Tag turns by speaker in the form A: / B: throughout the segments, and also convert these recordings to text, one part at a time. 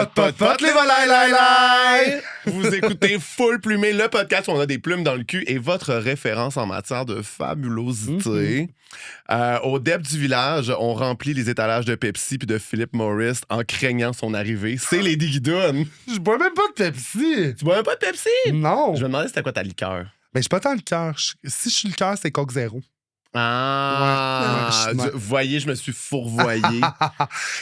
A: Pot, les volailles, Vous écoutez Full Plumé, le podcast où on a des plumes dans le cul et votre référence en matière de fabulosité. Au début du village, on remplit les étalages de Pepsi puis de Philip Morris en craignant son arrivée. C'est Lady Guidoune.
B: Je bois même pas de Pepsi.
A: Tu bois même pas de Pepsi?
B: Non.
A: Je me demandais c'était quoi ta liqueur.
B: Mais je suis pas tant le cœur. Si je suis le cœur, c'est Coke Zéro.
A: Ah,
B: ouais.
A: Vous voyez, je me suis fourvoyé.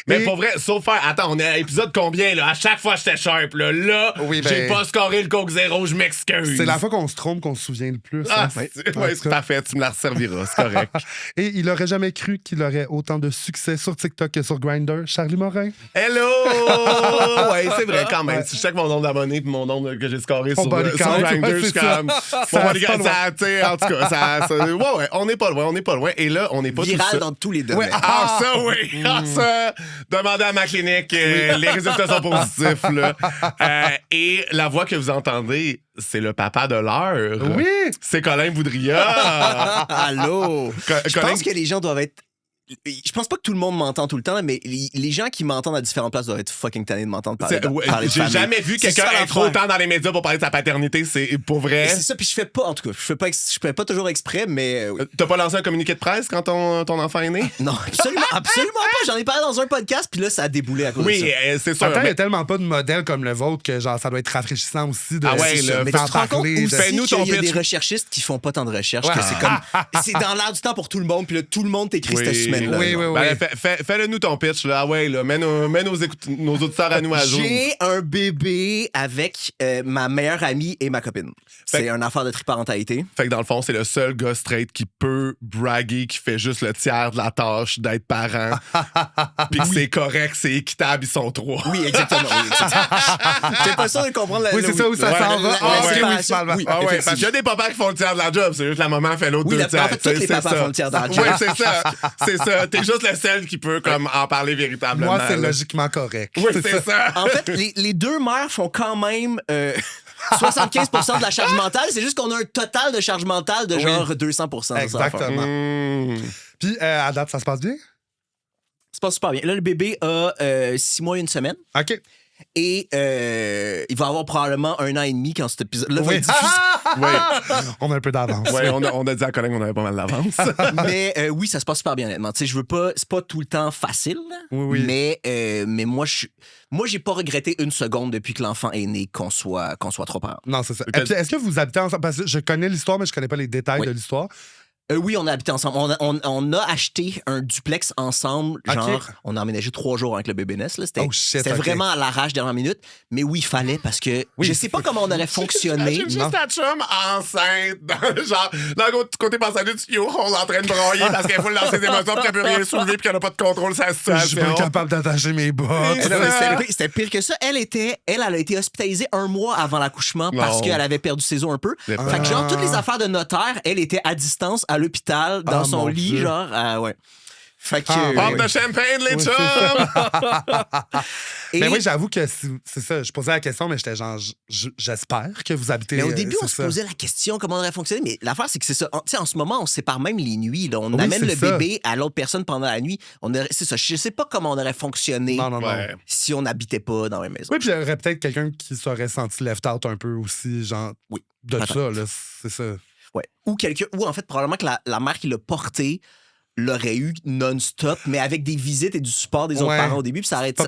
A: Mais pour vrai, sauf faire, attends, on est à l'épisode combien, là? À chaque fois, j'étais sharp, là. Là,
B: oui,
A: j'ai pas scoré le Coke Zéro, je m'excuse.
B: C'est la fois qu'on se trompe qu'on se souvient le plus.
A: Ah,
B: hein.
A: c'est parfait, tu me la resserviras, c'est correct.
B: Et il aurait jamais cru qu'il aurait autant de succès sur TikTok que sur Grindr. Charlie Morin.
A: Hello! Ouais, c'est vrai, quand même. Si je check mon nombre d'abonnés et mon nombre que j'ai scoré sur Grindr, je suis comme... En tout cas, ouais, on n'est pas loin. Et là, on n'est pas
C: viral
A: tout seul.
C: dans tous les domaines.
A: Ouais, ça, oui. Ça, demandez à ma clinique. Les résultats sont positifs. Là. Et la voix que vous entendez, c'est le papa de l'heure.
B: Oui!
A: C'est Colin Boudria.
C: Allô? Je
A: Colin...
C: pense que les gens doivent être... Je pense pas que tout le monde m'entend tout le temps, mais les gens qui m'entendent à différentes places doivent être fucking tannés de m'entendre parler de
A: J'ai
C: famille.
A: jamais vu quelqu'un être trop temps dans les médias pour parler de sa paternité. C'est pour vrai.
C: C'est ça, puis je fais pas, en tout cas, je fais pas toujours exprès, mais...
A: T'as pas lancé un communiqué de presse quand ton enfant est né?
C: Non, absolument pas. J'en ai parlé dans un podcast, puis là, ça a déboulé à cause de ça.
A: Oui, c'est sûr.
B: Attends, il y a tellement pas de modèles comme le vôtre que genre ça doit être rafraîchissant aussi de
A: mais
C: tu te rends compte aussi
A: Fais-nous ton
C: qu'il y a
A: pitch.
C: des recherchistes qui font pas tant de recherches, que c'est comme... C'est dans l'air du temps pour tout le monde, puis là, tout le monde t'écrit cette semaine-là.
B: Oui.
A: Fais-le nous ton pitch, là. Ah ouais, là. Mets nos auditeurs à nous à jour.
C: J'ai un bébé avec ma meilleure amie et ma copine. C'est une affaire de triparentalité.
A: Fait que dans le fond, c'est le seul gars straight qui peut braguer, qui fait juste le tiers de la tâche d'être parent. Puis que c'est correct, c'est équitable, ils sont trois.
C: Oui, exactement. T'es pas sûr de comprendre la...
B: Oui, c'est ça où ça s'en va.
C: Oui,
A: parce qu'il y a des papas qui font le tiers de la job. C'est juste la maman fait l'autre deux tiers.
C: En fait, tous les papas font le tiers de la job.
A: Oui, c'est ça. T'es juste le seul qui peut comme en parler véritablement.
B: Moi, c'est logiquement correct.
A: Oui, c'est ça.
C: En fait, les deux mères font quand même 75% de la charge mentale. C'est juste qu'on a un total de charge mentale de genre 200%.
B: Exactement. Puis, à date, ça se passe bien?
C: Ça se passe super bien. Là, le bébé a 6 mois et 1 semaine.
B: OK.
C: Et il va avoir probablement 1 an et demi quand cet épisode-là va être diffusé.
B: On a un peu d'avance.
A: Oui, on a dit à Colin qu'on avait pas mal d'avance.
C: Mais oui, ça se passe super bien, honnêtement. Tu sais, je veux pas... C'est pas tout le temps facile, mais moi, j'ai pas regretté une seconde depuis que l'enfant est né qu'on soit trois parents.
B: Non, c'est ça. Est-ce que vous habitez ensemble? Parce que je connais l'histoire, mais je connais pas les détails de l'histoire.
C: Oui, on a habité ensemble. On a acheté un duplex ensemble. Genre, on a emménagé 3 jours avec le bébé naisse. C'était vraiment à l'arrache dernière minute. Mais oui, il fallait parce que je sais pas comment on aurait fonctionné.
A: J'ai juste ta chum enceinte. Dans le côté passager du studio, on est en train de broyer parce qu'elle fout dans ses émotions puis qu'elle peut rien soulever puis qu'elle n'a pas de contrôle sur sa situation.
B: Je suis pas capable d'attacher mes bottes.
C: C'était pire que ça. Elle a été hospitalisée 1 mois avant l'accouchement parce qu'elle avait perdu ses os un peu. Fait que genre, toutes les affaires de notaire, elle était à distance à l'hôpital, dans son lit,
B: Dieu.
C: genre, ouais. Fait que...
A: Pompe de champagne, les chums!
B: Mais oui, j'avoue que c'est ça. Je posais la question, mais j'étais genre, j'espère que vous habitez...
C: Mais au début, on se posait la question comment on aurait fonctionné, mais l'affaire, c'est que c'est ça. En ce moment, on sépare même les nuits. Là. On amène le bébé à l'autre personne pendant la nuit. C'est ça. Je sais pas comment on aurait fonctionné si on n'habitait pas dans la maison.
B: Oui, puis il y aurait peut-être quelqu'un qui s'aurait senti left out un peu aussi, genre, de ça, là. C'est ça.
C: Ouais. Ou en fait, probablement que la mère qui l'a porté l'aurait eu non-stop, mais avec des visites et du support des autres parents au début, puis ça aurait été...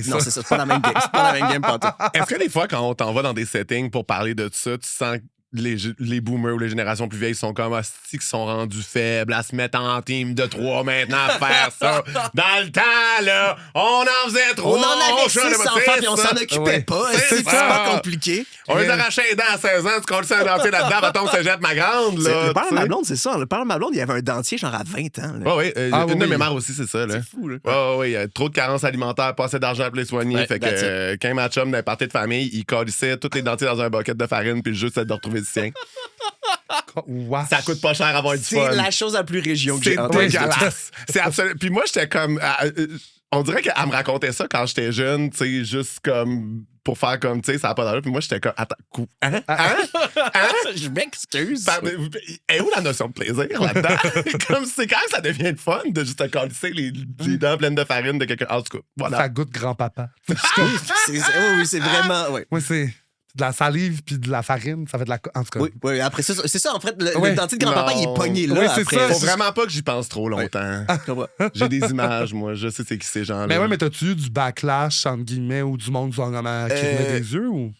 C: Non, c'est ça, c'est pas la même game. C'est pas la même game pantoute.
A: Est-ce que des fois, quand on t'en va dans des settings pour parler de ça, tu sens que les boomers ou les générations plus vieilles sont comme hosties qui sont rendus faibles à se mettre en team de 3 maintenant à faire ça? Dans le temps, là, on en faisait 3.
C: On en avait 6 enfants puis on s'en occupait pas. C'est pas compliqué.
A: On les arrachait les dents à 16 ans, tu colles ça un dentier là-dedans, bâton, se jette ma grande. Là,
C: le père de ma blonde, c'est ça. Le père de ma blonde, il avait un dentier genre à 20 ans.
A: Une de mes mères aussi, c'est ça. Là.
C: C'est fou, là.
A: Il y a trop de carences alimentaires, pas assez d'argent pour les soigner. Fait que quand ma chum d'un party de famille, il collissait tous les dentiers dans un bucket de farine, puis le jeu, c'était de retrouver le sien. Ça coûte pas cher avoir du fun.
C: C'est la chose la plus région que j'ai
A: entendue. C'est dégueulasse. C'est absolument. Puis moi, j'étais comme. On dirait qu'elle me racontait ça quand j'étais jeune, tu sais, juste comme pour faire comme, tu sais, ça n'a pas d'allure. Puis moi, j'étais comme, attends,
C: Je m'excuse.
A: Et où la notion de plaisir là-dedans? Comme c'est quand ça devient le fun de juste te coller les dents pleines de farine de quelqu'un. En tout cas, voilà.
B: Ça goûte grand-papa.
C: Oui, c'est vraiment. Oui.
B: Moi, c'est de la salive puis de la farine, ça fait de la... En tout cas.
C: Oui, après ça, c'est ça, en fait, le dentier de grand-papa, il est pogné là.
B: Oui, c'est
C: après.
B: ça.
A: Faut vraiment pas que j'y pense trop longtemps. J'ai des images, moi. Je sais c'est qui ces gens-là.
B: Mais ouais, mais t'as-tu eu du backlash, entre guillemets, ou du monde qui venait des yeux, ou...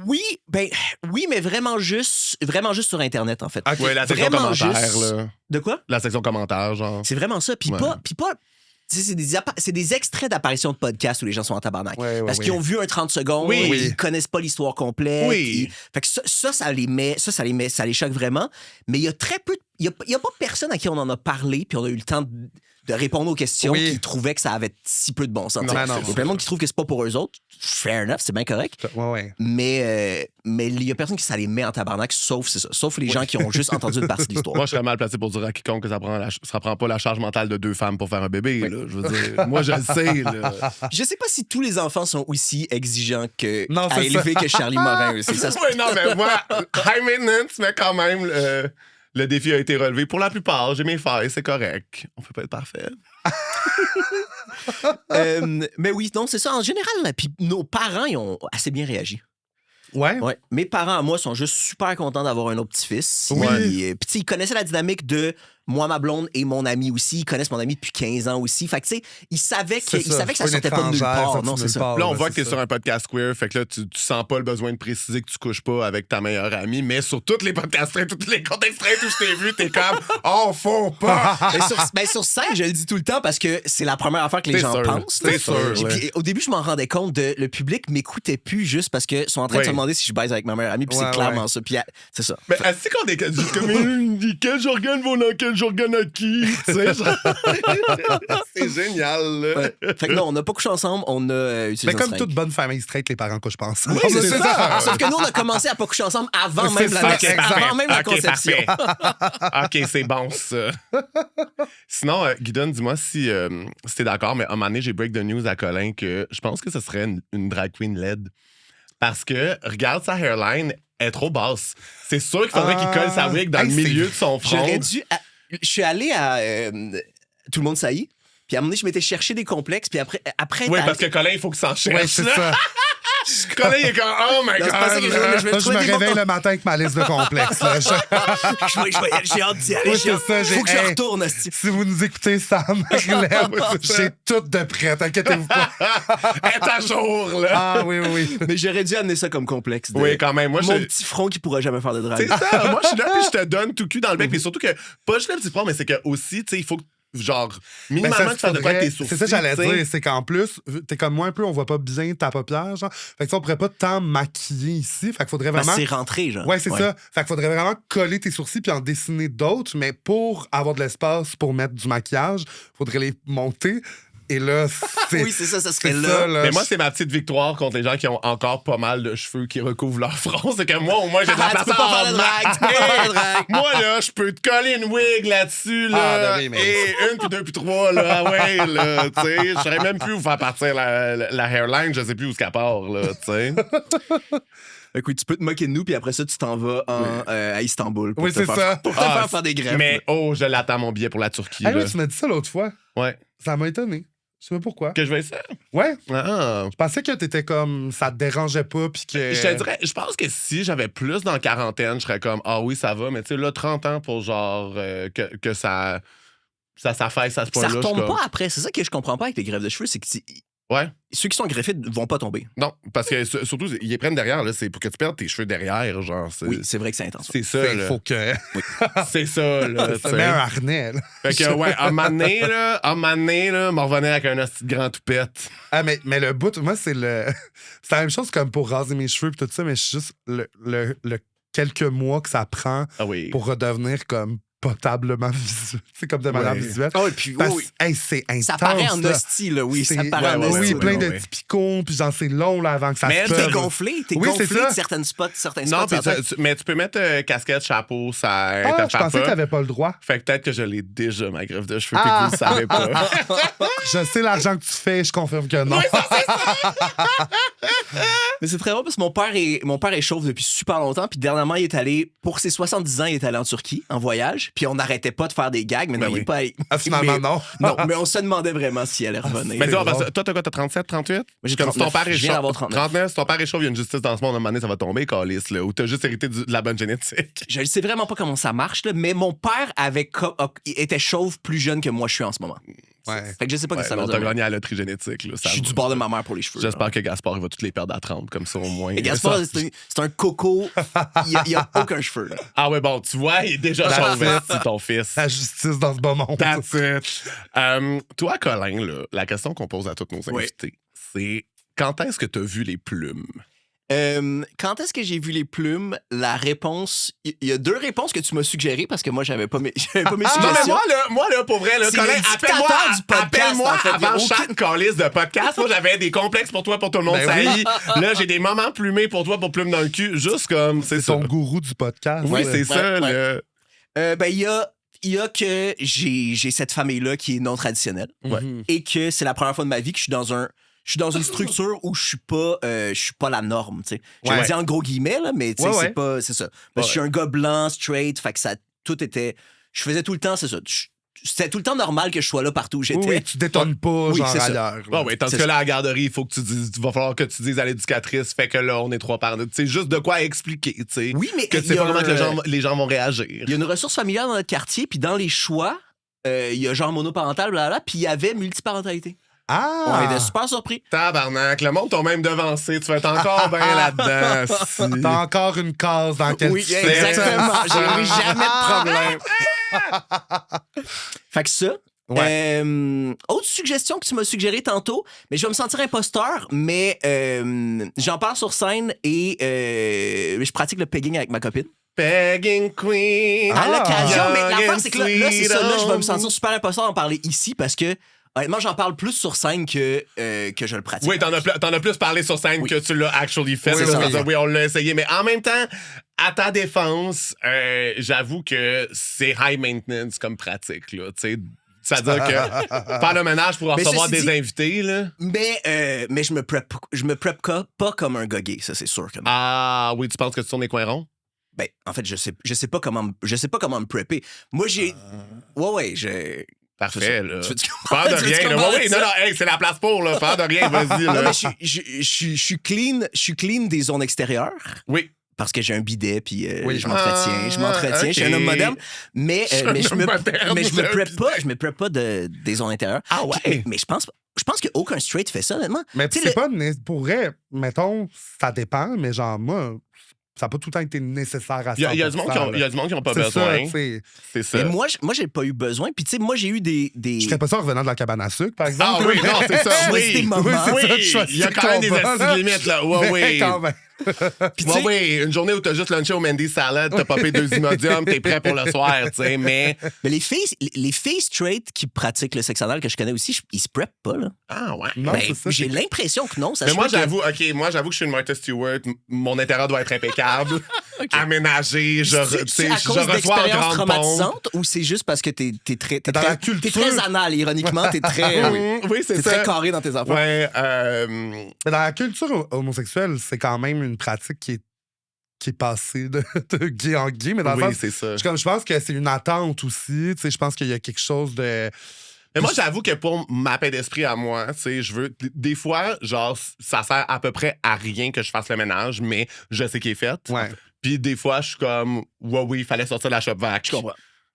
C: Oui, mais vraiment juste sur Internet, en fait.
A: Okay. Oui, la section
C: vraiment
A: commentaires,
C: juste...
A: là.
C: De quoi?
A: La section commentaires, genre.
C: C'est vraiment ça. Puis pas... C'est des extraits d'apparitions de podcasts où les gens sont en tabarnak. Parce qu'ils ont vu un 30 secondes, ils connaissent pas l'histoire complète. Fait que ça les choque vraiment. Mais il y a très peu... Il y a pas personne à qui on en a parlé, puis on a eu le temps de répondre aux questions qui trouvaient que ça avait si peu de bon sens. Il y a plein de monde qui trouve que c'est pas pour eux autres. Fair enough, c'est bien correct. Mais il y a personne qui ça les met en tabarnak, sauf les gens qui ont juste entendu une partie de l'histoire.
A: Moi, je serais mal placé pour dire à quiconque que ça prend pas la charge mentale de 2 femmes pour faire un bébé. Là, je veux dire, moi, je le sais. Là.
C: Je sais pas si tous les enfants sont aussi exigeants à élever que Charlie Morin.
A: Oui, non, mais moi, high maintenance, mais quand même... Le défi a été relevé. Pour la plupart, j'ai mes failles, c'est correct. On peut pas être parfait.
C: Mais oui, non, c'est ça. En général, puis nos parents, ils ont assez bien réagi.
B: Ouais.
C: Mes parents, à moi, sont juste super contents d'avoir un autre petit-fils.
B: Oui.
C: Puis, ils connaissaient la dynamique de moi, ma blonde et mon ami aussi. Ils connaissent mon ami depuis 15 ans aussi. Fait que, tu sais, ils savaient que ça sortait pas de nulle part. Non, c'est ça.
A: Là, on voit que t'es sur un podcast queer. Fait que là, tu sens pas le besoin de préciser que tu couches pas avec ta meilleure amie. Mais sur tous les podcasts, tous les comptes extraits où je t'ai vu, t'es comme, oh, faut pas.
C: Sur scène, je le dis tout le temps parce que c'est la première affaire que les gens pensent.
A: C'est sûr.
C: Puis, au début, je m'en rendais compte le public m'écoutait plus juste parce qu'ils sont en train de se demander si je baise avec ma meilleure amie. Puis c'est clairement ça. Puis c'est ça.
A: Mais est-ce qu'on est comme, quel organe va dans quel organe à qui? C'est génial. Là.
C: Fait que non, on n'a pas couché ensemble, on a utilisé.
B: Mais comme toute bonne famille straight, les parents couchent pas ensemble.
C: Oui, c'est ça. Sauf que nous, on a commencé à pas coucher ensemble avant même la conception.
A: OK, c'est bon, ça. Sinon, Guidon, dis-moi si t'es d'accord, mais à un moment donné, j'ai break the news à Colin que je pense que ce serait une drag queen LED. Parce que, regarde sa hairline, elle est trop basse. C'est sûr qu'il faudrait qu'il colle sa wig dans le milieu de son front.
C: J'aurais dû... Je suis allé à Tout le monde saillit. Puis à un moment donné, je m'étais cherché des complexes. Puis après
A: oui, parce que Colin, il faut qu'il s'en cherche.
B: Oui, c'est ça.
A: Colin, il est comme, oh my God.
B: Je me réveille le matin avec ma liste de complexes.
C: J'ai hâte d'y aller. Faut que je retourne.
B: Si vous nous écoutez, Sam, j'ai tout de prêt. T'inquiétez-vous pas.
A: Elle est à jour, là.
B: Ah oui.
C: Mais j'aurais dû amener ça comme complexe.
A: Oui, quand même. Moi,
C: mon petit front qui pourra jamais faire de drague.
A: C'est ça. Moi, je suis là, puis je te donne tout cul dans le bec. Mais surtout que, pas juste le petit front, mais c'est que aussi, tu sais, il faut que genre, minimalement, tu fasses de quoi avec tes sourcils.
B: C'est ça que j'allais dire, c'est qu'en plus, t'es comme moi un peu, on voit pas bien ta paupière, genre. Fait que on pourrait pas tant maquiller ici. Fait qu'il faudrait vraiment.
C: C'est rentré, genre.
B: Ouais, c'est ça. Fait qu'il faudrait vraiment coller tes sourcils puis en dessiner d'autres, mais pour avoir de l'espace pour mettre du maquillage, faudrait les monter. Et là, c'est.
C: Oui, c'est ça serait là.
A: Mais moi, c'est ma petite victoire contre les gens qui ont encore pas mal de cheveux qui recouvrent leur front. C'est que moi, au moins, j'ai de la place.
C: Tu peux pas faire de drague.
A: Moi, là, je peux te coller une wig là-dessus, là. Et 1, puis 2, puis 3, là. Ah ouais, là. Tu sais, je saurais même plus où faire partir la hairline. Je sais plus où ce qu'elle part, là. Tu sais.
C: Écoute, tu peux te moquer de nous, puis après ça, tu t'en vas à Istanbul pour te faire des greffes.
A: Mais je l'attends mon billet pour la Turquie.
B: Ah oui, tu m'as dit ça l'autre fois.
A: Ouais.
B: Ça m'a étonné. Je sais pas pourquoi.
A: Que je vais essayer?
B: Ouais.
A: Ah.
B: Je pensais que t'étais comme... Ça te dérangeait pas, puis que...
A: Je te dirais, je pense que si j'avais plus dans la quarantaine, je serais comme, ah oui, ça va, mais tu sais, là, 30 ans pour genre que ça s'affaisse à ce point-là.
C: Ça retombe pas après. C'est ça que je comprends pas avec les greffes de cheveux, c'est que ceux qui sont greffés vont pas tomber.
A: Non, parce que surtout, ils les prennent derrière, là, c'est pour que tu perdes tes cheveux derrière, genre.
C: Oui, c'est vrai que c'est intense.
A: C'est ça, là.
B: Faut que...
A: C'est ça, là.
B: Ça met un harnais, là.
A: Fait que, ouais, à un moment donné, là, m'en revenir avec un petit grand toupette.
B: Ah, mais le bout, moi, c'est le... C'est la même chose comme pour raser mes cheveux et tout ça, mais c'est juste le quelques mois que ça prend pour redevenir comme potablement visuel. C'est comme de manière visuelle.
C: Oh, et puis,
B: c'est intense.
C: Ça paraît en hostie, là, oui. Ça paraît en hostie.
B: Oui, plein de petits picots, puis genre, c'est long là, avant que ça se
C: passe. Mais t'es gonflé de certains spots.
A: Non, mais tu peux mettre casquette, chapeau, ça
B: je pensais que t'avais pas le droit.
A: Fait que peut-être que je l'ai déjà, ma greffe de cheveux, puis que vous le savez pas.
B: Je sais l'argent que tu fais, je confirme que non.
A: Oui, ça.
C: Mais c'est très drôle parce que mon père est chauve depuis super longtemps, puis dernièrement, il est allé, pour ses 70 ans, il est allé en Turquie, en voyage, puis on n'arrêtait pas de faire des gags, mais non, il est pas allé.
B: Ah, finalement, non.
C: Non, mais on se demandait vraiment s'il allait revenir.
A: Mais toi, t'as quoi, t'as 37, 38? Moi,
C: j'ai 39.
A: Je viens d'avoir 39. Si ton père est chauve, il y a une justice dans ce monde, à un moment donné, ça va tomber, calice, là, ou t'as juste hérité de la bonne génétique.
C: Je ne sais vraiment pas comment ça marche, là, mais mon père était chauve plus jeune que moi je suis en ce moment.
B: Ouais.
C: Fait que je sais pas que ça veut dire.
A: T'as gagné à la loterie génétique. Là,
C: je suis du bord de ma mère pour les cheveux.
A: J'espère que Gaspard il va toutes les perdre à 30, comme ça au moins.
C: Et Gaspard, c'est un coco. Il n'y a aucun cheveu. Là.
A: Ah ouais, bon, tu vois, il est déjà chauve, c'est ton fils.
B: La justice dans ce bon monde.
A: That's it. Toi, Colin, là, la question qu'on pose à tous nos invités, c'est quand est-ce que tu as vu les plumes?
C: Quand est-ce que j'ai vu les plumes? La réponse... Il y a 2 réponses que tu m'as suggérées parce que moi, j'avais pas mes suggestions.
A: Non, mais moi, là, pour vrai, là, Colin, appelle-moi
C: en fait,
A: avant chaque calice de podcast. Moi, j'avais des complexes pour toi, pour tout le monde. Là, j'ai des moments plumés pour toi, pour plume dans le cul. Juste comme, c'est
B: ton gourou du podcast.
A: Oui, c'est ça.
C: Là. Il y a que j'ai cette famille-là qui est non traditionnelle et que c'est la première fois de ma vie que je suis dans une structure où je suis pas la norme, tu sais. Je le dis en gros guillemets, là, mais tu sais, c'est ça. Je suis un gars blanc, straight, fait que ça, tout était... Je faisais tout le temps, c'est ça. C'était tout le temps normal que je sois là partout où j'étais.
B: Oui, tu détonnes pas, genre ailleurs.
A: Tandis que là, à la garderie, il faut que tu dises, il va falloir que tu dises à l'éducatrice, fait que là, on est 3 parents. Tu sais, juste de quoi expliquer, tu sais.
C: Oui, mais
A: que c'est pas vraiment que les gens vont réagir.
C: Il y a une ressource familiale dans notre quartier, puis dans les choix, il y a genre monoparental, blablabla, puis il y avait multiparentalité.
B: Ah!
C: On était super surpris.
A: Tabarnak, le monde t'a même devancé. Tu vas être encore bien là-dedans.
B: T'as encore une case dans laquelle tu
C: exactement. J'ai jamais de problème. Fait que ça.
B: Ouais.
C: Autre suggestion que tu m'as suggérée tantôt, mais je vais me sentir imposteur, mais j'en parle sur scène et je pratique le pegging avec ma copine.
A: Pegging Queen.
C: À l'occasion, mais l'affaire, c'est que là, c'est ça. Là, je vais me sentir super imposteur d'en parler ici parce que honnêtement, j'en parle plus sur scène que je le pratique.
A: Oui, t'en as plus parlé sur scène que tu l'as actually fait.
C: Oui,
A: on l'a essayé. Mais en même temps, à ta défense, j'avoue que c'est high maintenance comme pratique. Là, c'est-à-dire que faire le ménage pour recevoir des invités. Là.
C: Mais je me prep pas comme un gars gay, ça, c'est sûr. Que non.
A: Ah oui, tu penses que tu tournes les coins ronds?
C: Ben, en fait, je sais pas comment me prepper. Moi, j'ai... j'ai...
A: Parfait, là. Peur de rien, là. Oui, non, hey, c'est la place pour, là. Peur de rien, vas-y, là.
C: Non, mais je suis clean des zones extérieures.
A: Oui.
C: Parce que j'ai un bidet, puis je m'entretiens. Okay. Je suis un homme moderne. Mais je me prep pas des zones intérieures.
A: Ah ouais?
C: Mais je pense qu'aucun straight fait ça, honnêtement.
B: Mais c'est pas... Pour vrai, mettons, ça dépend, mais genre, moi... Ça n'a pas tout le temps été nécessaire à ça.
A: Il y a du monde qui n'ont pas besoin.
B: C'est
A: ça.
C: Mais moi, j'ai pas eu besoin. Puis, tu sais, moi, j'ai eu des...
B: Je ferais pas ça en revenant de la cabane à sucre, par exemple.
A: Ah oui, non, c'est ça. Oui, il y a quand même des astuces limites, là. Oui.
B: Quand même.
A: Oui, une journée où t'as juste lunché au Mendy Salad, t'as popé 2 Imodium, t'es prêt pour le soir, tu sais, mais
C: les filles straight qui pratiquent le sexe anal que je connais aussi, ils se preppent pas, là.
A: Ah ouais?
B: Non, c'est ça,
C: j'ai l'impression que non. Ça
A: mais moi, j'avoue que je suis une Martha Stewart. Mon intérieur doit être impeccable, aménagé, je reçois en grande pompe.
C: Ou c'est juste parce que t'es très anal, ironiquement, t'es très...
A: oui, c'est ça.
C: Très carré dans tes affaires.
A: Ouais,
B: mais dans la culture homosexuelle, c'est quand même une pratique qui est passée de gay en gay, mais dans le sens,
A: c'est ça.
B: Je pense que c'est une attente aussi. Je pense qu'il y a quelque chose de...
A: Mais moi, j'avoue que pour ma paix d'esprit à moi, je veux... Des fois, genre, ça sert à peu près à rien que je fasse le ménage, mais je sais qu'il est fait.
B: Ouais.
A: Puis des fois, je suis comme, oui, il fallait sortir la shop vac. Je comprends.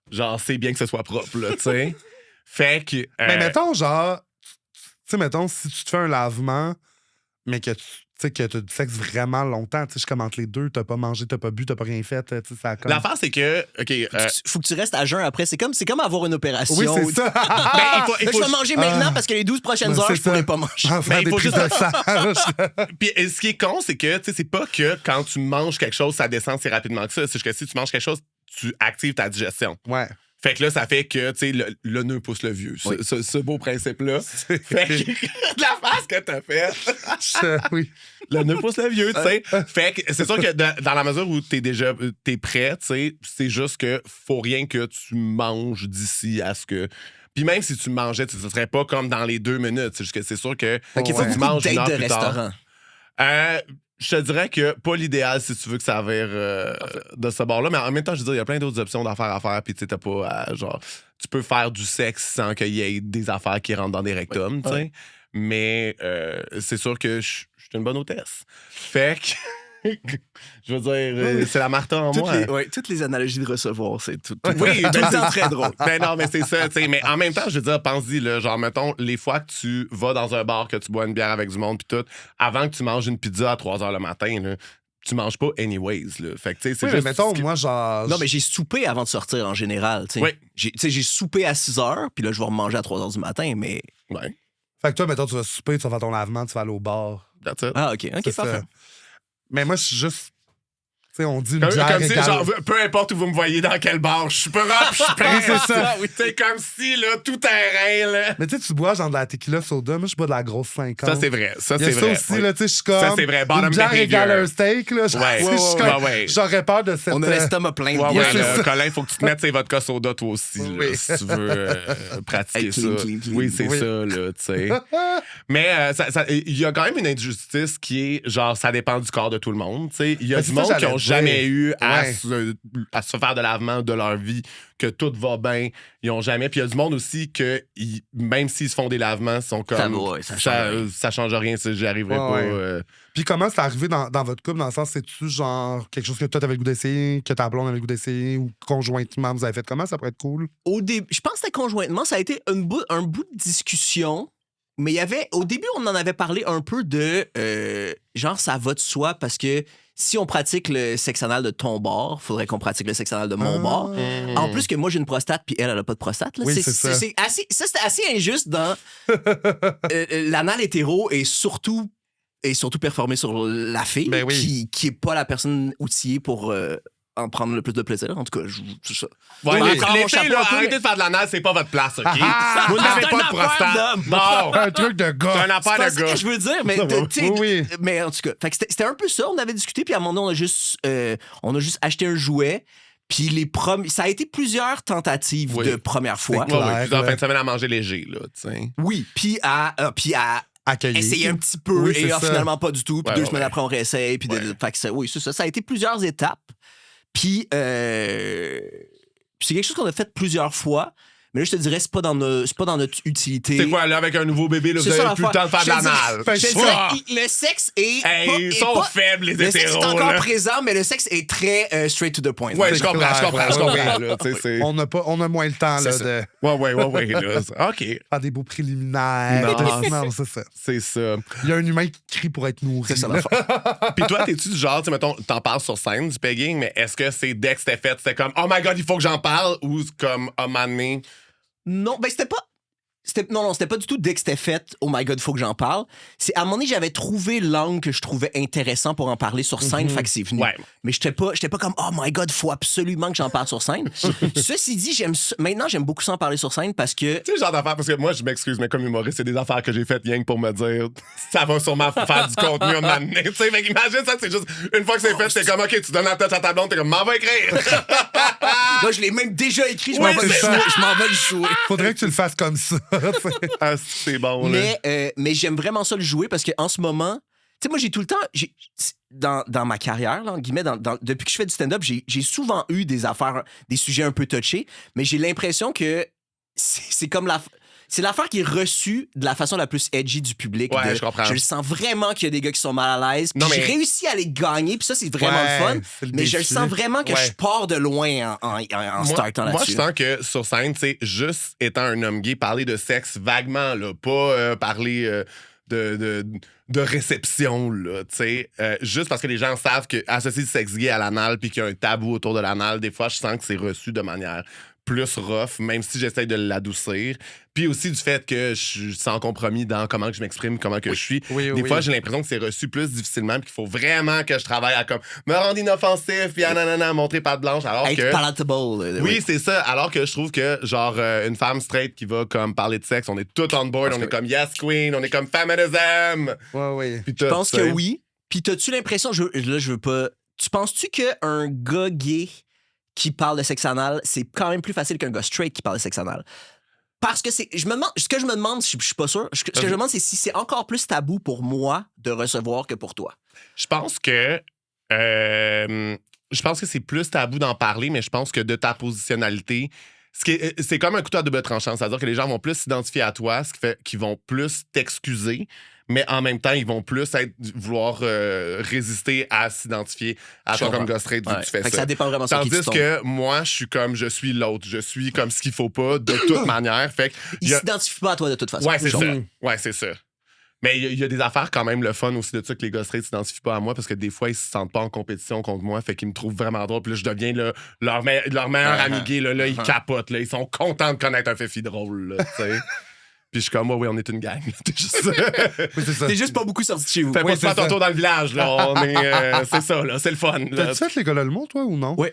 A: Genre, c'est bien que ce soit propre, là, tu sais. Fait que...
B: Mais mettons, genre... Tu sais, mettons, si tu te fais un lavement, mais que tu as du sexe vraiment longtemps, je comme entre les deux, t'as pas mangé, t'as pas bu, t'as pas rien fait. Ça comme...
A: L'affaire, c'est que...
C: Faut que tu restes à jeun après. C'est comme avoir une opération.
B: Oui, c'est ça.
C: Je vais manger maintenant parce que les 12 prochaines heures, je pourrais pas manger.
B: Il faut juste...
A: Puis ce qui est con, c'est que c'est pas que quand tu manges quelque chose, ça descend si rapidement que ça. C'est que si tu manges quelque chose, tu actives ta digestion.
B: Ouais.
A: Fait que là, ça fait que, tu sais, le nœud pousse le vieux.
C: Oui.
A: Ce beau principe-là. Fait que de la face que t'as faite.
B: Oui.
A: Le nœud pousse le vieux, tu sais. Fait que c'est sûr que dans la mesure où t'es prêt, tu sais, c'est juste que faut rien que tu manges d'ici à ce que... Puis même si tu mangeais, ce serait pas comme dans les 2 minutes. C'est juste que c'est sûr que...
C: Fait qu'il faut
A: tu
C: beaucoup
A: manges
C: de
A: une
C: dates
A: heure
C: de
A: plus tard.
C: restaurant.
A: Je te dirais que pas l'idéal si tu veux que ça vire de ce bord-là, mais en même temps, je veux dire, il y a plein d'autres options d'affaires à faire, puis tu sais, t'as pas genre, tu peux faire du sexe sans qu'il y ait des affaires qui rentrent dans des rectums, tu sais. Mais c'est sûr que je suis une bonne hôtesse. Fait que, je veux dire, c'est la Martha en moi.
C: Toutes les analogies de recevoir, c'est tout.
A: Oui,
C: tout le temps très drôle.
A: Ben non, mais c'est ça, tu sais. Mais en même temps, je veux dire, pense-y, là, genre, mettons, les fois que tu vas dans un bar, que tu bois une bière avec du monde, puis tout, avant que tu manges une pizza à 3 h le matin, là, tu manges pas anyways, là. Fait que, tu sais, c'est
B: Oui,
A: juste...
B: mais mettons, moi, genre...
C: Non, mais j'ai soupé avant de sortir en général. Tu sais.
A: Oui.
C: J'ai soupé à 6 h, puis là, je vais remanger à 3 h du matin, mais.
A: Ouais,
B: Fait que toi, mettons, tu vas souper, tu vas faire ton lavement, tu vas aller au bar.
A: that's it.
C: Ah, OK,
B: C'est
C: parfait.
B: ça. Mais moi, je suis juste... Tu sais, on dit une
A: Comme
B: bière
A: si,
B: égale...
A: genre, peu importe où vous me voyez, dans quel bar, je suis pas rap, je suis prêt.
B: c'est ça.
A: C'est comme si, là, tout terrain, là.
B: Mais tu sais, tu bois genre de la tequila soda. Moi, je bois de la grosse 50.
A: Ça, c'est vrai. Ça,
B: Il y
A: c'est
B: a ça
A: vrai.
B: aussi,
A: Oui.
B: là, tu sais, je suis comme...
A: Ça, c'est vrai. Bottom
B: une bière
A: behavior.
B: égale un steak, là. Genre,
A: Ouais.
B: tu sais, je suis comme...
A: Ouais.
B: J'aurais peur de cette...
C: On a l'estomac plein de
A: Ouais,
C: bière,
A: ouais,
B: c'est
A: là,
B: ça.
A: Colin, il faut que tu te mettes tes vodka soda toi aussi, là,
B: Oui.
A: si tu veux pratiquer
C: Être
A: ça.
C: clean.
A: Oui, c'est
B: Oui.
A: ça, là, tu sais. Mais il y a quand même une injustice qui est, genre, ça dépend du corps de tout le monde, tu sais. Il y a
B: Mais
A: du
B: c'est ça,
A: monde qui
B: j'allais
A: n'ont
B: dire.
A: jamais eu
B: Ouais.
A: à se faire de lavement de leur vie, que tout va bien, ils n'ont jamais. Puis il y a du monde aussi que, même s'ils se font des lavements, ils sont comme...
C: Ça va, ouais, ça change rien.
A: ça change rien, j'y arriverai pas.
B: Ouais. Puis comment c'est arrivé dans votre couple, dans le sens, c'est-tu genre quelque chose que toi t'avais le goût d'essayer, que ta blonde avait le goût d'essayer, ou conjointement vous avez fait comment? Ça pourrait être cool.
C: Au début, je pense que c'était conjointement, ça a été un bout de discussion. Mais il y avait, au début, on en avait parlé un peu de genre, ça va de soi parce que si on pratique le sexe anal de ton bord, faudrait qu'on pratique le sexe anal de mon bord. En plus que moi, j'ai une prostate puis elle a pas de prostate. Là.
B: Oui, c'est ça.
C: C'était assez injuste dans l'anal hétéro et surtout performé sur la fille
B: Ben oui.
C: qui est pas la personne outillée pour en prendre le plus de plaisir. En tout cas, c'est ça.
A: Ouais,
C: Oui,
A: les
C: encore mon
A: filles,
C: chapeau
A: là,
C: un peu,
A: arrêtez
C: mais-
A: de faire de la naze, c'est pas votre place, OK?
B: Ah,
A: Vous n'avez
C: c'est
A: pas
C: une
A: de
C: affaire
A: prostate.
C: d'homme.
A: Non!
B: Un truc de
A: C'est
B: gars.
A: un
C: C'est
A: affaire
C: pas
A: de
C: ça
A: gars.
C: que je veux dire, mais tu sais,
B: Oui.
C: mais en tout cas, fait que c'était un peu ça. On avait discuté, puis à un moment donné, on a juste acheté un jouet. Puis ça a été plusieurs tentatives
A: Oui.
C: de première fois.
A: Ouais, ouais,
B: Clair,
A: plusieurs
B: là.
A: fins de semaine à manger léger, là, tu sais.
C: Oui, puis à
B: Accueillir.
C: essayer un petit peu
B: Oui,
C: et
B: c'est ça.
C: finalement pas du tout. Puis
A: Ouais,
C: 2
A: ouais,
C: semaines
A: ouais.
C: après, on réessaye. Puis fait que oui, c'est ça. Ça a été plusieurs étapes. Puis c'est quelque chose qu'on a fait plusieurs fois. Mais là, je te dirais, c'est pas dans notre utilité.
A: C'est quoi, là, avec un nouveau bébé, là, vous
C: C'est ça,
A: avez plus le temps de faire de
C: Je te
A: l'anal?
C: dirais- je te
A: Ah!
C: dirais, le sexe est.
A: Hey,
C: pas-
A: ils
C: est
A: sont
C: pas-
A: faibles, les
C: Le sexe est
A: hétéros,
C: encore
A: là.
C: présent, mais le sexe est très straight to the point.
A: Ouais,
B: C'est
A: je comprends,
B: clair,
A: je comprends,
B: ouais,
A: je comprends,
B: ouais.
A: là, tu sais, c'est...
B: On a moins le temps là,
C: C'est ça.
B: de
A: Ouais, là. OK,
B: faire des beaux préliminaires.
A: Non.
B: Non, c'est ça.
A: c'est ça.
B: Il y a un humain qui crie pour être nourri.
C: C'est ça
B: là.
C: l'affaire.
A: Puis toi, t'es-tu du genre, tu sais, mettons, t'en parles sur scène du pegging, mais est-ce que c'est dès que c'était fait, c'était comme, oh my God, il faut que j'en parle, ou c'est comme, oh man,
C: Non, ben c'était pas. Non, c'était pas du tout dès que c'était fait. Oh my God, faut que j'en parle. C'est à un moment donné, j'avais trouvé l'angle que je trouvais intéressant pour en parler sur scène, fait que c'est venu.
A: Ouais.
C: Mais j'étais pas comme oh my God, faut absolument que j'en parle sur scène. Ceci dit, maintenant j'aime beaucoup ça en parler sur scène parce que
A: Tu sais, le genre d'affaires, parce que moi, je m'excuse, mais comme humoriste, c'est des affaires que j'ai faites rien que pour me dire, ça va sûrement faire du contenu à un moment donné. Tu sais, fait qu'imagine ça, c'est juste, une fois que c'est fait, c'est comme, OK, tu donnes la tête à ta blonde, t'es comme, m'en va écrire.
C: moi je l'ai même déjà écrit, je
A: Ouais,
C: m'en vais
A: c'est
C: le
A: ça.
C: jouer, je m'en vais le jouer.
B: Faudrait que tu le fasses comme ça.
A: Ah, c'est bon, là.
C: Mais j'aime vraiment ça le jouer parce qu'en ce moment, tu sais, moi, j'ai tout le temps, dans ma carrière, là, en guillemets, depuis que je fais du stand-up, j'ai souvent eu des affaires, des sujets un peu touchés, mais j'ai l'impression que c'est comme c'est l'affaire qui est reçue de la façon la plus edgy du public.
A: Ouais, je comprends.
C: Je le sens vraiment qu'il y a des gars qui sont mal à l'aise. Puis
A: Non, mais-
C: j'ai réussi à les gagner, puis ça, c'est vraiment
B: Ouais,
C: le fun.
B: c'est le
C: Mais je le
B: défi.
C: sens vraiment que
B: Ouais.
C: je pars de loin en startant
A: Moi,
C: là-dessus.
A: je sens que sur scène, tu sais, juste étant un homme gay, parler de sexe vaguement, là, pas parler de réception, là, tu sais. Juste parce que les gens savent que associer le sexe gay à l'anal puis qu'il y a un tabou autour de l'anal, des fois, je sens que c'est reçu de manière plus rough, même si j'essaie de l'adoucir. Puis aussi du fait que je suis sans compromis dans comment que je m'exprime, comment que je suis. Des fois, j'ai l'impression que c'est reçu plus difficilement puis qu'il faut vraiment que je travaille à comme me rendre inoffensif puis montrer patte blanche. Alors
C: être
A: que...
C: palatable.
A: Oui, c'est ça. Alors que je trouve que, genre, une femme straight qui va comme parler de sexe, on est tout on board, on est comme yes queen, on est comme feminism.
C: Je pense que oui. Puis t'as-tu l'impression, je veux pas... Tu penses-tu qu'un gars gay qui parle de sexe anal, c'est quand même plus facile qu'un gars straight qui parle de sexe anal? Parce que ce que je me demande, je suis pas sûr, ce que je me demande, c'est si c'est encore plus tabou pour moi de recevoir que pour toi.
A: Je pense que c'est plus tabou d'en parler, mais je pense que de ta positionnalité, c'est comme un couteau à double tranchant. C'est-à-dire que les gens vont plus s'identifier à toi, ce qui fait qu'ils vont plus t'excuser, mais en même temps, ils vont plus vouloir résister à s'identifier à toi comme gars straight vu que tu fais ça.
C: Ça dépend vraiment sur qui tu
A: Tandis que moi, je suis l'autre. Je suis comme ce qu'il faut pas de toute manière. Fait que
C: ils s'identifient pas à toi de toute façon.
A: Ouais, c'est ça. Ouais, c'est ça. Mais il y a des affaires quand même le fun aussi de ça que les gars straight s'identifient pas à moi parce que des fois, ils se sentent pas en compétition contre moi. Fait qu'ils me trouvent vraiment drôle. Puis là, je deviens leur meilleur ami gay. Là, ils capotent. Là, ils sont contents de connaître un fifi drôle. Là, puis je suis comme, oui, on est une gang. T'es juste...
C: T'es juste pas beaucoup sorti de chez vous.
A: Fais pas ton tour dans le village, là. C'est ça, là. C'est le fun.
B: T'as-tu fait l'école de l'humour, toi, ou non?
C: Oui.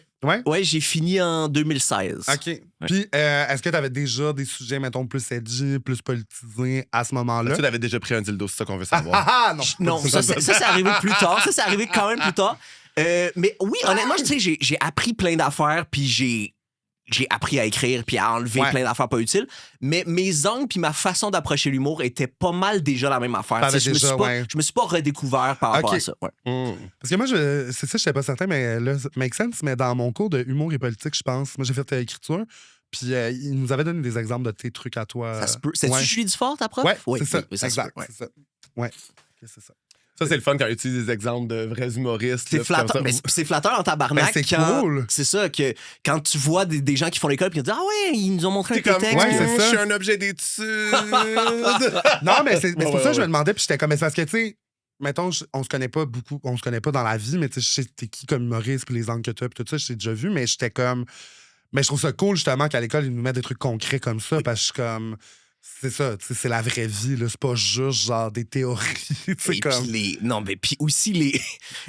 C: Ouais, j'ai fini en 2016.
B: OK. Ouais. Puis, est-ce que t'avais déjà des sujets, mettons, plus edgy, plus politisés à ce moment-là?
A: Tu avais déjà pris un dildo, c'est ça qu'on veut savoir.
B: Non.
C: Non, ça c'est arrivé plus tard. Ça, c'est arrivé quand même plus tard. Mais oui, honnêtement, tu sais, j'ai appris plein d'affaires, puis j'ai appris à écrire puis à enlever plein d'affaires pas utiles. Mais mes angles puis ma façon d'approcher l'humour était pas mal déjà la même affaire. Je me suis pas redécouvert par rapport à ça. Ouais.
B: Parce que moi, c'est ça, je sais pas certain, mais là, make sense, mais dans mon cours de humour et politique, je pense, moi, j'ai fait écriture. Puis il nous avait donné des exemples de tes trucs à toi.
C: Ça se peut. C'est-tu Julie Dufort, ta prof?
B: Oui, c'est ça.
C: Exact.
B: C'est ça. Ouais. C'est ça.
A: Ça, c'est le fun quand on utilise des exemples de vrais humoristes.
C: C'est flatteur. C'est flatteur en tabarnak.
B: C'est cool.
C: C'est ça, que quand tu vois des gens qui font l'école et qui disent ah ouais, ils nous ont montré un texte.
A: Je suis un objet d'étude.
B: Non, mais c'est pour ça que je me demandais, puis j'étais comme, parce que, tu sais, mettons, on se connaît pas beaucoup, on se connaît pas dans la vie, mais tu sais, je sais t'es qui comme humoriste, puis les angles que t'as, puis tout ça, je t'ai déjà vu, mais j'étais comme. Mais je trouve ça cool, justement, qu'à l'école, ils nous mettent des trucs concrets comme ça, parce que je suis comme. C'est ça, c'est la vraie vie, là. C'est pas juste genre des théories.
C: Comme... Non, mais puis aussi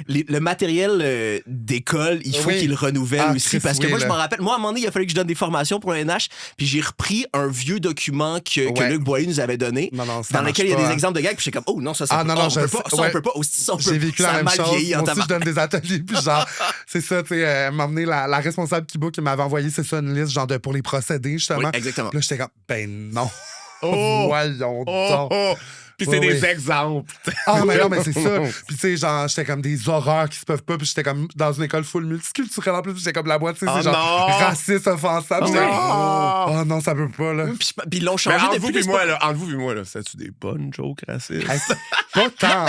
C: le matériel d'école, il faut qu'il le renouvelle aussi. Parce que moi, je me rappelle, moi, à un moment donné, il a fallu que je donne des formations pour un NH, puis j'ai repris un vieux document que Luc Boilly nous avait donné, dans lequel il y a des exemples de gags, puis j'étais comme, oh non, ça, on peut pas.
B: J'ai vécu la même chose. Moi aussi, je donne des ateliers, puis genre, c'est ça, tu sais, m'emmener la responsable Kibo qui m'avait envoyé, c'est ça, une liste, genre, pour les procédés, justement.
C: Oui, exactement.
B: Là, j'étais comme, ben non. Voyons donc.
A: Puis c'est des exemples.
B: Mais non, mais c'est ça. Puis tu sais, genre, j'étais comme des horreurs qui se peuvent pas. Puis j'étais comme dans une école full multiculturelle en plus. J'étais comme la boîte, tu sais, c'est genre raciste, offensable. Oh non, ça peut pas, là.
C: Puis ils l'ont changé depuis.
A: Entre vous et moi, là, c'est-tu des bonnes jokes racistes?
B: Pas tant.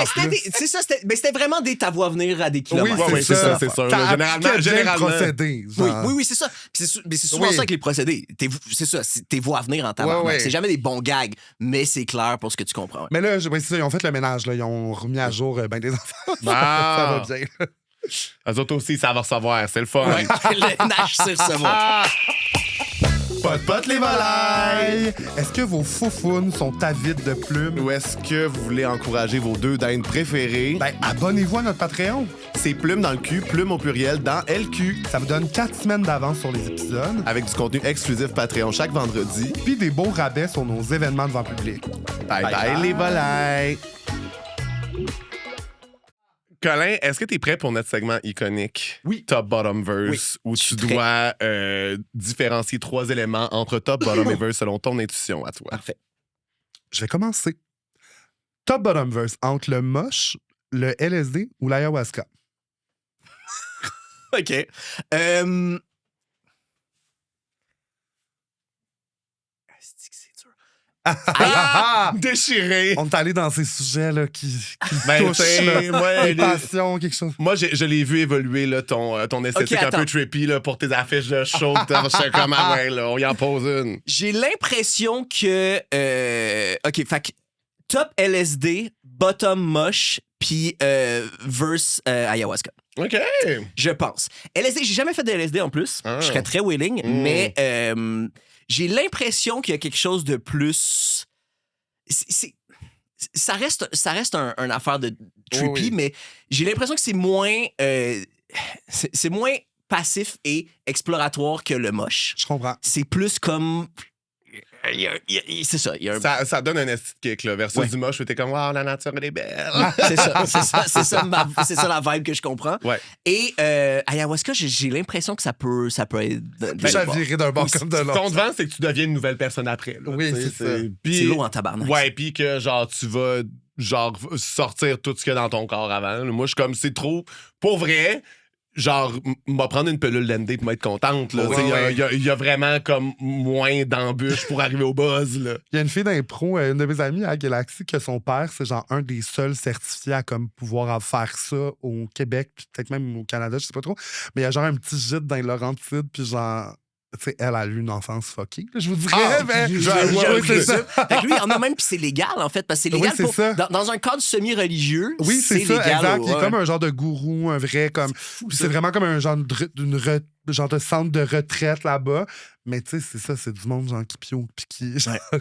C: C'est ça, c'était vraiment des ta voix venir à des kilomètres.
A: Oui, c'est ça, c'est sûr. Généralement.
B: Procédés,
C: oui, c'est ça. C'est souvent ça que les procédés. C'est ça, tes voix à venir en tabarnak. C'est jamais des bons gags, mais c'est clair pour ce que tu comprends.
B: Mais là, c'est ça, ils ont fait le ménage, là. Ils ont remis à jour des enfants. Ça va bien.
A: Eux autres aussi, ça va recevoir. C'est le fun.
C: Le ménage, c'est recevoir.
A: Pot les volailles!
B: Est-ce que vos foufounes sont avides de plumes?
A: Ou est-ce que vous voulez encourager vos deux dindes préférées?
B: Ben, abonnez-vous à notre Patreon.
A: C'est Plume dans le cul, Plume au pluriel dans LQ.
B: Ça vous donne 4 semaines d'avance sur les épisodes.
A: Avec du contenu exclusif Patreon chaque vendredi.
B: Puis des beaux rabais sur nos événements devant public.
A: Bye bye les volailles! Colin, est-ce que tu es prêt pour notre segment iconique?
C: Oui.
A: Top, bottom, verse, où tu dois différencier 3 éléments entre top, bottom et verse selon ton intuition à toi.
C: Parfait.
B: Je vais commencer. Top, bottom, verse entre le moche, le LSD ou l'ayahuasca?
C: OK.
A: Déchiré.
B: On est allé dans ces sujets-là qui
A: touchent
B: les passions, quelque chose.
A: Moi, je l'ai vu évoluer, là, ton esthétique un peu trippy là, pour tes affiches de show. J'étais comme, là, on y en pose une.
C: J'ai l'impression que... OK, fait que top LSD, bottom moche, puis verse ayahuasca.
A: OK.
C: Je pense. LSD, j'ai jamais fait de LSD en plus. Je serais très willing, mais j'ai l'impression qu'il y a quelque chose de plus... Ça reste un affaire de trippy, mais j'ai l'impression que c'est moins... c'est moins passif et exploratoire que le moche.
B: Je comprends.
C: C'est plus comme... c'est ça.
A: Ça donne un esti de kick, là. Versus du moche où t'es comme, wow, la nature, elle est belle.
C: C'est ça la vibe que je comprends.
A: Ouais.
C: Et ayahuasca, j'ai l'impression que ça peut être...
B: Déjà viré d'un bord comme de l'autre.
A: Ton devant, c'est que tu deviens une nouvelle personne après. Là,
B: oui, c'est ça.
C: C'est lourd en tabarnak.
A: Ouais, puis que, genre, tu vas, genre, sortir tout ce qu'il y a dans ton corps avant. Moi, je suis comme, c'est trop... Pour vrai... Genre, m'a prendre une pilule d'MD pour m'être contente. Il y a vraiment comme moins d'embûches pour arriver au buzz. Il
B: y a une fille d'impro, une de mes amies à Galaxy, que son père, c'est genre un des seuls certifiés à comme pouvoir faire ça au Québec, puis peut-être même au Canada, je sais pas trop. Mais il y a genre un petit gîte dans les Laurentides, puis genre... Tu sais, elle a eu une enfance fuckée. Je vous dirais,
C: c'est ça. Fait que lui, il en a même, puis c'est légal, en fait, parce que c'est légal dans un cadre semi-religieux.
B: Oui, c'est ça,
C: légal,
B: exact. Il est comme un genre de gourou, un vrai, comme. C'est vraiment comme un genre de centre de retraite là-bas. Mais tu sais, c'est ça, c'est du monde genre qui pio, puis qui.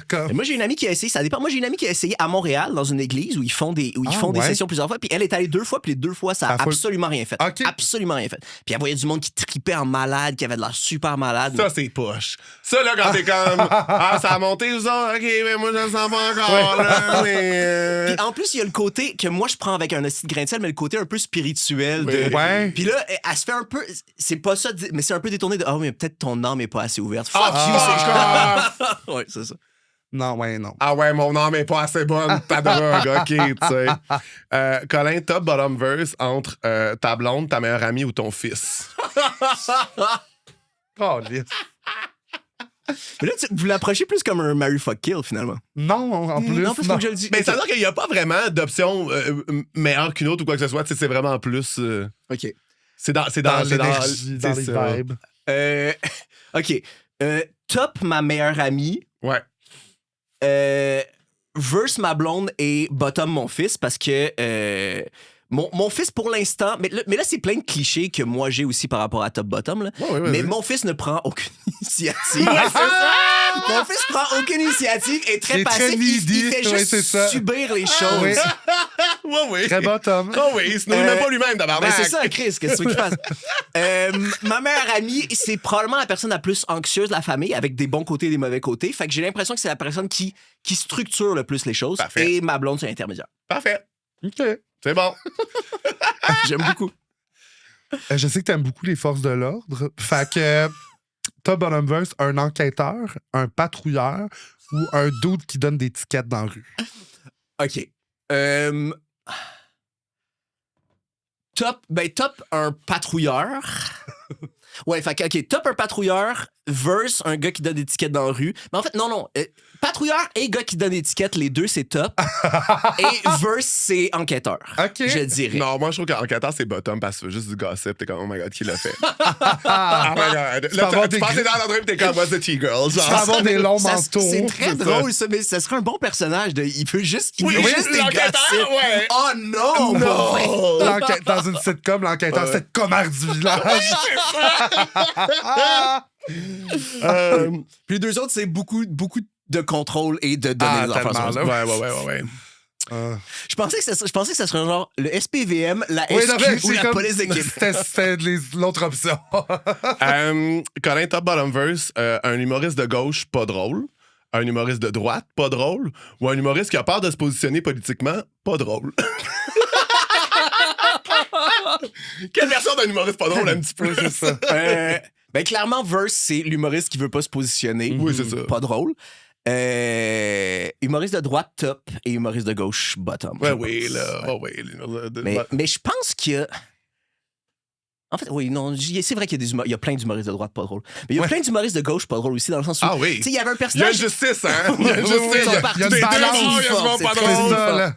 B: Comme...
C: Moi, j'ai une amie qui a essayé, ça dépend. Moi, j'ai une amie qui a essayé à Montréal, dans une église, où ils font des sessions plusieurs fois. Puis elle est allée 2 fois, puis les 2 fois, ça a absolument rien fait.
B: Okay.
C: Absolument rien fait. Puis elle voyait du monde qui tripait en malade, qui avait de l'air super malade.
A: Ça, c'est poche. Ça, là, quand t'es comme, ça a monté, vous autres, OK, mais moi, je le sens pas encore, là. Mais...
C: Puis en plus, il y a le côté que moi, je prends avec un petit grain de sel, mais le côté un peu spirituel. Puis là, elle se fait un peu. C'est pas ça, mais c'est un peu détourné de. Ah, mais peut-être ton âme est pas assez ouverte. Fuck you, c'est ouais, c'est ça.
B: Non, non.
A: Ah ouais, mon âme est pas assez bonne, ta drogue, OK, tu sais. Colin, top bottom verse entre ta blonde, ta meilleure amie ou ton fils?
B: Oh, lisse.
C: Mais là, vous l'approchez plus comme un Marry Fuck Kill, finalement.
B: Non, en plus.
C: Non, faut que je le dise.
A: Mais ça veut dire qu'il n'y a pas vraiment d'option meilleure qu'une autre ou quoi que ce soit. C'est vraiment plus...
C: OK.
A: C'est dans
B: l'énergie, dans les vibes.
C: OK. Top ma meilleure amie.
A: Ouais.
C: Verse ma blonde et bottom mon fils parce que mon fils pour l'instant, mais là c'est plein de clichés que moi j'ai aussi par rapport à top bottom là. Mais mon fils ne prend aucune initiative. Mon fils prend aucune initiative et très passif. Il fait juste subir les choses.
A: Oui.
B: Très bottom.
A: Oh oui, il se nourrit même pas lui-même d'abord.
C: C'est ça, Chris, qu'est-ce que tu veux qu'il fasse? Ma meilleure amie, c'est probablement la personne la plus anxieuse de la famille, avec des bons côtés et des mauvais côtés. Fait que j'ai l'impression que c'est la personne qui structure le plus les choses.
A: Parfait.
C: Et ma blonde, c'est l'intermédiaire.
A: Parfait.
B: OK.
A: C'est bon.
C: J'aime beaucoup.
B: Je sais que t'aimes beaucoup les forces de l'ordre. Fait que top bottom verse, un enquêteur, un patrouilleur ou un dude qui donne des tickets dans la rue.
C: OK. Top un patrouilleur. Ouais, fait que, OK, top un patrouilleur versus un gars qui donne des tickets dans la rue. Mais en fait, non. Patrouilleur et gars qui donne des tickets, les deux, c'est top. Et verse, c'est enquêteur.
B: OK.
C: Je dirais.
A: Non, moi, je trouve qu'enquêteur, c'est bottom parce que c'est juste du gossip. T'es comme, oh my God, qui l'a fait? Oh my God. Là, tu passes dans l'endroit et t'es comme, what's the T-girl?
B: Tu vas avoir des longs manteaux.
C: C'est très drôle, ça, mais ça serait un bon personnage. Il veut juste des
A: l'enquêteur, ouais.
C: Oh non!
B: Dans une sitcom, l'enquêteur, c'est le commère du village.
C: Puis les deux autres, c'est beaucoup de contrôle et de donner des affaires.
A: Ouais.
C: Je pensais que ça serait genre le SPVM, la SQ ou la police d'équipe.
B: C'était l'autre option.
A: Colin, top bottom verse, un humoriste de gauche pas drôle, un humoriste de droite pas drôle, ou un humoriste qui a peur de se positionner politiquement pas drôle. Quelle version d'un humoriste pas drôle un petit peu, c'est ça?
C: Clairement, verse, c'est l'humoriste qui veut pas se positionner.
A: Oui, c'est ça.
C: Pas drôle. Humoriste de droite, top, et humoriste de gauche, bottom.
A: Oui.
C: Mais je pense qu'il y a... En fait, oui, non, c'est vrai qu'il y a plein d'humoristes de droite pas drôles. Mais il y a plein d'humoristes de gauche pas drôles aussi, dans le sens où...
A: Ah oui.
C: Tu sais, il y avait un personnage...
A: Il y a une justice, hein? Il y a une justice.
B: Il y a une balance.
A: pas drôle.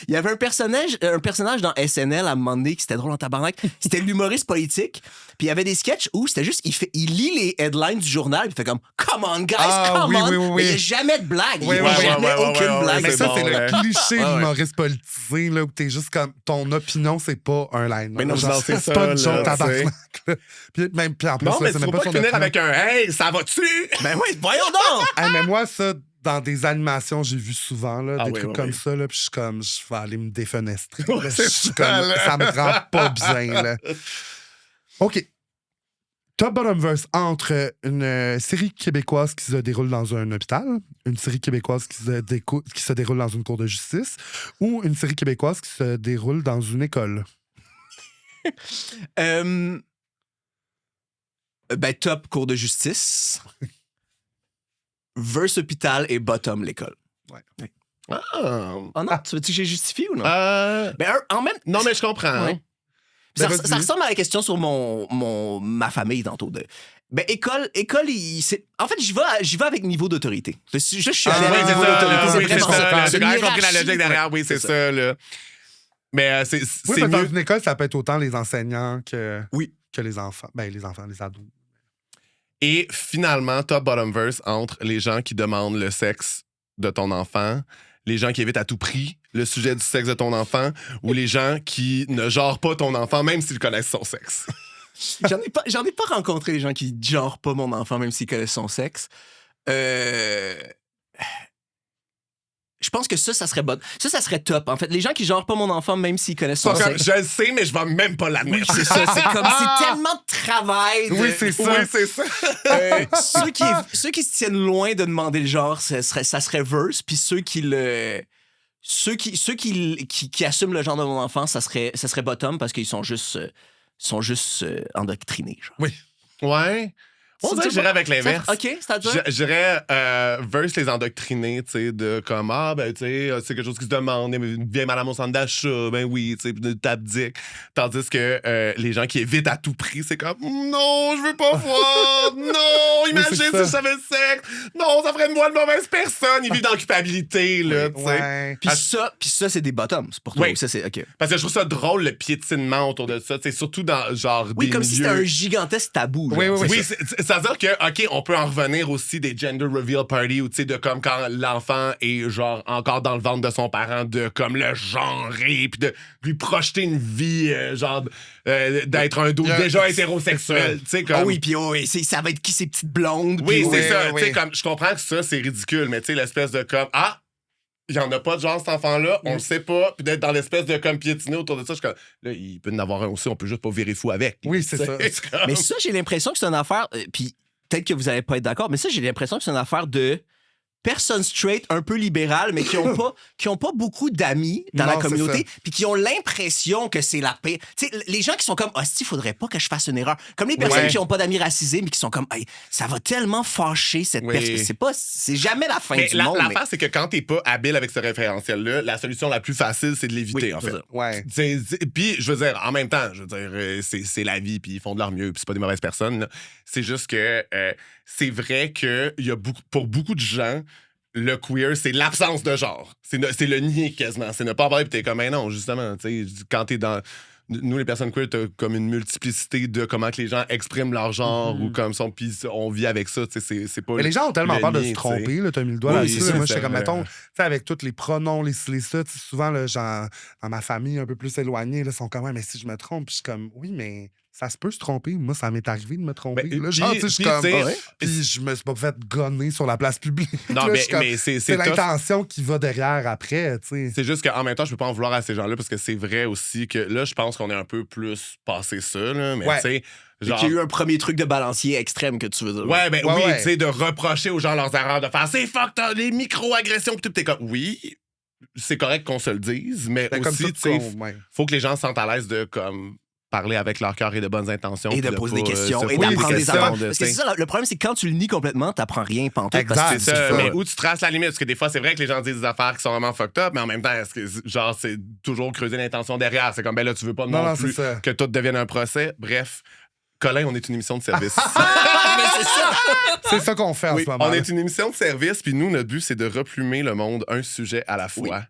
C: Il y avait un personnage dans SNL à un moment donné qui c'était drôle en tabarnak. C'était l'humoriste politique. Puis il y avait des sketchs où c'était juste, il lit les headlines du journal puis il fait comme « Come on, guys, come on! Oui. Mais il n'y a jamais de blague. Il n'y a jamais aucune blague.
B: Mais ça, c'est le cliché de l'humoriste politisé, là, où t'es juste comme... Ton opinion, c'est pas un line.
A: Mais non, c'est ça.
B: C'est pas une joke tabarnak. Puis en plus,
A: non, mais
B: c'est
A: faut
B: même
A: pas
B: son
A: finir
B: opinion.
A: avec un « Hey, ça va-tu? »
C: Ben oui, voyons donc!
B: Mais moi, ça, dans des animations, j'ai vu souvent là, des
A: oui,
B: trucs comme ça. Là, puis je suis comme, je vais aller me défenestrer.
A: Ouais,
B: Là,
A: c'est
B: je suis
A: ça,
B: comme,
A: là.
B: ça me rend pas bien. Là. OK. Top bottom verse entre une série québécoise qui se déroule dans un hôpital, une série québécoise qui se déroule dans une cour de justice ou une série québécoise qui se déroule dans une école.
C: Ben, top cours de justice. Verse hôpital et bottom l'école.
B: Ouais.
A: Ah.
C: Oh non, tu veux-tu que j'ai justifié ou non? Ben, en même
A: Non, mais je comprends.
C: Ouais.
B: Ben,
C: ça ressemble à la question sur ma famille tantôt. Ben, école, en fait, j'y vais avec niveau d'autorité. Je suis allé avec niveau d'autorité. C'est vraiment ça.
A: J'ai quand même compris la logique derrière. Oui, c'est ça. Là. Mais c'est
B: Oui, mais dans
A: mieux.
B: une école, ça peut être autant les enseignants que les enfants. Ben, les enfants, les ados.
A: Et finalement, top bottom verse entre les gens qui demandent le sexe de ton enfant, les gens qui évitent à tout prix le sujet du sexe de ton enfant ou les gens qui ne genrent pas ton enfant même s'ils connaissent son sexe.
C: J'en ai pas rencontré les gens qui genrent pas mon enfant même s'ils connaissent son sexe. Je pense que ça serait bon. Ça serait top. En fait, les gens qui genrent pas mon enfant, même s'ils connaissent son sexe.
A: Je le sais, mais je vais même pas l'admettre.
C: C'est ça. C'est comme, c'est tellement de travail.
B: Oui, c'est ça.
A: Oui, c'est ça.
C: Ceux qui se tiennent loin de demander le genre, ça serait verse. Puis ceux qui assument le genre de mon enfant, ça serait bottom parce qu'ils sont juste endoctrinés. Genre.
B: Oui.
A: Ouais. On dirait que j'irais avec l'inverse.
C: OK, c'est-à-dire?
A: J'irais verse les endoctrinés, tu sais, de comme, ben, tu sais, c'est quelque chose qui se demande, une vieille madame au centre d'achat, ben oui, tu sais, puis de t'abdique. Tandis que les gens qui évitent à tout prix, c'est comme, non, je veux pas voir, non, imagine si je savais le sexe, non, ça ferait de moi une mauvaise personne. Ils vivent dans la culpabilité, là, tu sais.
B: Ouais.
C: Puis ça, c'est des bottoms, c'est pour toi.
A: Oui.
C: Ça, c'est OK.
A: Parce que je trouve ça drôle, le piétinement autour de ça, tu sais, surtout dans, genre,
C: Oui,
A: des
C: comme
A: milieux...
C: si c'était un gigantesque tabou.
B: Oui,
C: genre.
B: oui,
A: Oui, c'est-à-dire que, OK, on peut en revenir aussi des gender reveal parties, ou tu sais, de comme quand l'enfant est, genre, encore dans le ventre de son parent, de comme le genrer, puis de lui projeter une vie, genre, d'être un dos déjà hétérosexuel, tu sais, comme...
C: Ah oui, puis ça va être qui ces petites blondes?
A: Oui,
C: puis
A: c'est ça,
B: oui.
A: tu sais, comme, je comprends que ça, c'est ridicule, mais tu sais, l'espèce de comme, il n'y en a pas de genre, cet enfant-là, on le sait pas, puis d'être dans l'espèce de comme piétiner autour de ça, je suis comme, là, il peut en avoir un aussi, on peut juste pas virer fou avec.
B: Oui, c'est ça.
A: Comme...
C: Mais ça, j'ai l'impression que c'est une affaire, puis peut-être que vous n'allez pas être d'accord, mais ça, j'ai l'impression que c'est une affaire de personnes straight un peu libérales, mais qui ont pas beaucoup d'amis dans la communauté, puis qui ont l'impression que c'est la paix. Tu sais, les gens qui sont comme, hostie, faudrait pas que je fasse une erreur. Comme les personnes qui ont pas d'amis racisés, mais qui sont comme, hey, ça va tellement fâcher cette personne. C'est jamais la fin du monde.
A: L'affaire, c'est que quand t'es pas habile avec ce référentiel-là, la solution la plus facile, c'est de l'éviter, en fait.
B: Ouais.
A: Puis, je veux dire, en même temps, je veux dire, c'est la vie, puis ils font de leur mieux, puis c'est pas des mauvaises personnes. Là. C'est juste que c'est vrai que y a pour beaucoup de gens, le queer, c'est l'absence de genre. C'est le nier quasiment. C'est ne pas avoir, puis t'es comme, mais non, justement, tu sais, quand t'es dans... Nous, les personnes queer, t'as comme une multiplicité de comment que les gens expriment leur genre ou comme son, puis on vit avec ça, tu sais, c'est pas...
B: Mais les gens ont tellement peur de se tromper, là, t'as mis le doigt là-dessus.
A: ça,
B: Moi, j'étais comme, mettons, tu sais, avec tous les pronoms, les ça, souvent, là, genre, dans ma famille un peu plus éloignée, là, sont comme, ouais, mais si je me trompe, puis je suis comme, oui, mais... Ça se peut se tromper. Moi, ça m'est arrivé de me tromper. Là, genre, je suis comme... Puis je me suis pas fait gonner sur la place publique.
A: Non,
B: là,
A: mais c'est
B: l'intention qui va derrière après, tu sais.
A: C'est juste qu'en même temps, je peux pas en vouloir à ces gens-là parce que c'est vrai aussi que là, je pense qu'on est un peu plus passé ça, là. Mais tu sais...
C: Genre... Qu'il y a eu un premier truc de balancier extrême que tu veux dire.
A: Ouais, ben oui, tu sais, de reprocher aux gens leurs erreurs, de faire « C'est fuck, t'as les micro-agressions », pis t'es comme « Oui, c'est correct qu'on se le dise, mais aussi, tu sais, faut que les gens se sentent à l'aise de, comme... parler avec leur cœur et de bonnes intentions.
C: Et de poser des questions, et d'apprendre des affaires. Parce que c'est ça, le problème, c'est que quand tu le nies complètement, t'apprends rien pantoute.
A: Exact, c'est ça. Mais où tu traces la limite? Parce que des fois, c'est vrai que les gens disent des affaires qui sont vraiment fucked up, mais en même temps, est-ce que, genre, c'est toujours creuser l'intention derrière. C'est comme, ben là, tu veux pas non plus que tout devienne un procès. Bref, Colin, on est une émission de service.
C: Mais c'est ça!
B: C'est ça qu'on fait en ce moment.
A: On est une émission de service, puis nous, notre but, c'est de replumer le monde un sujet à la fois.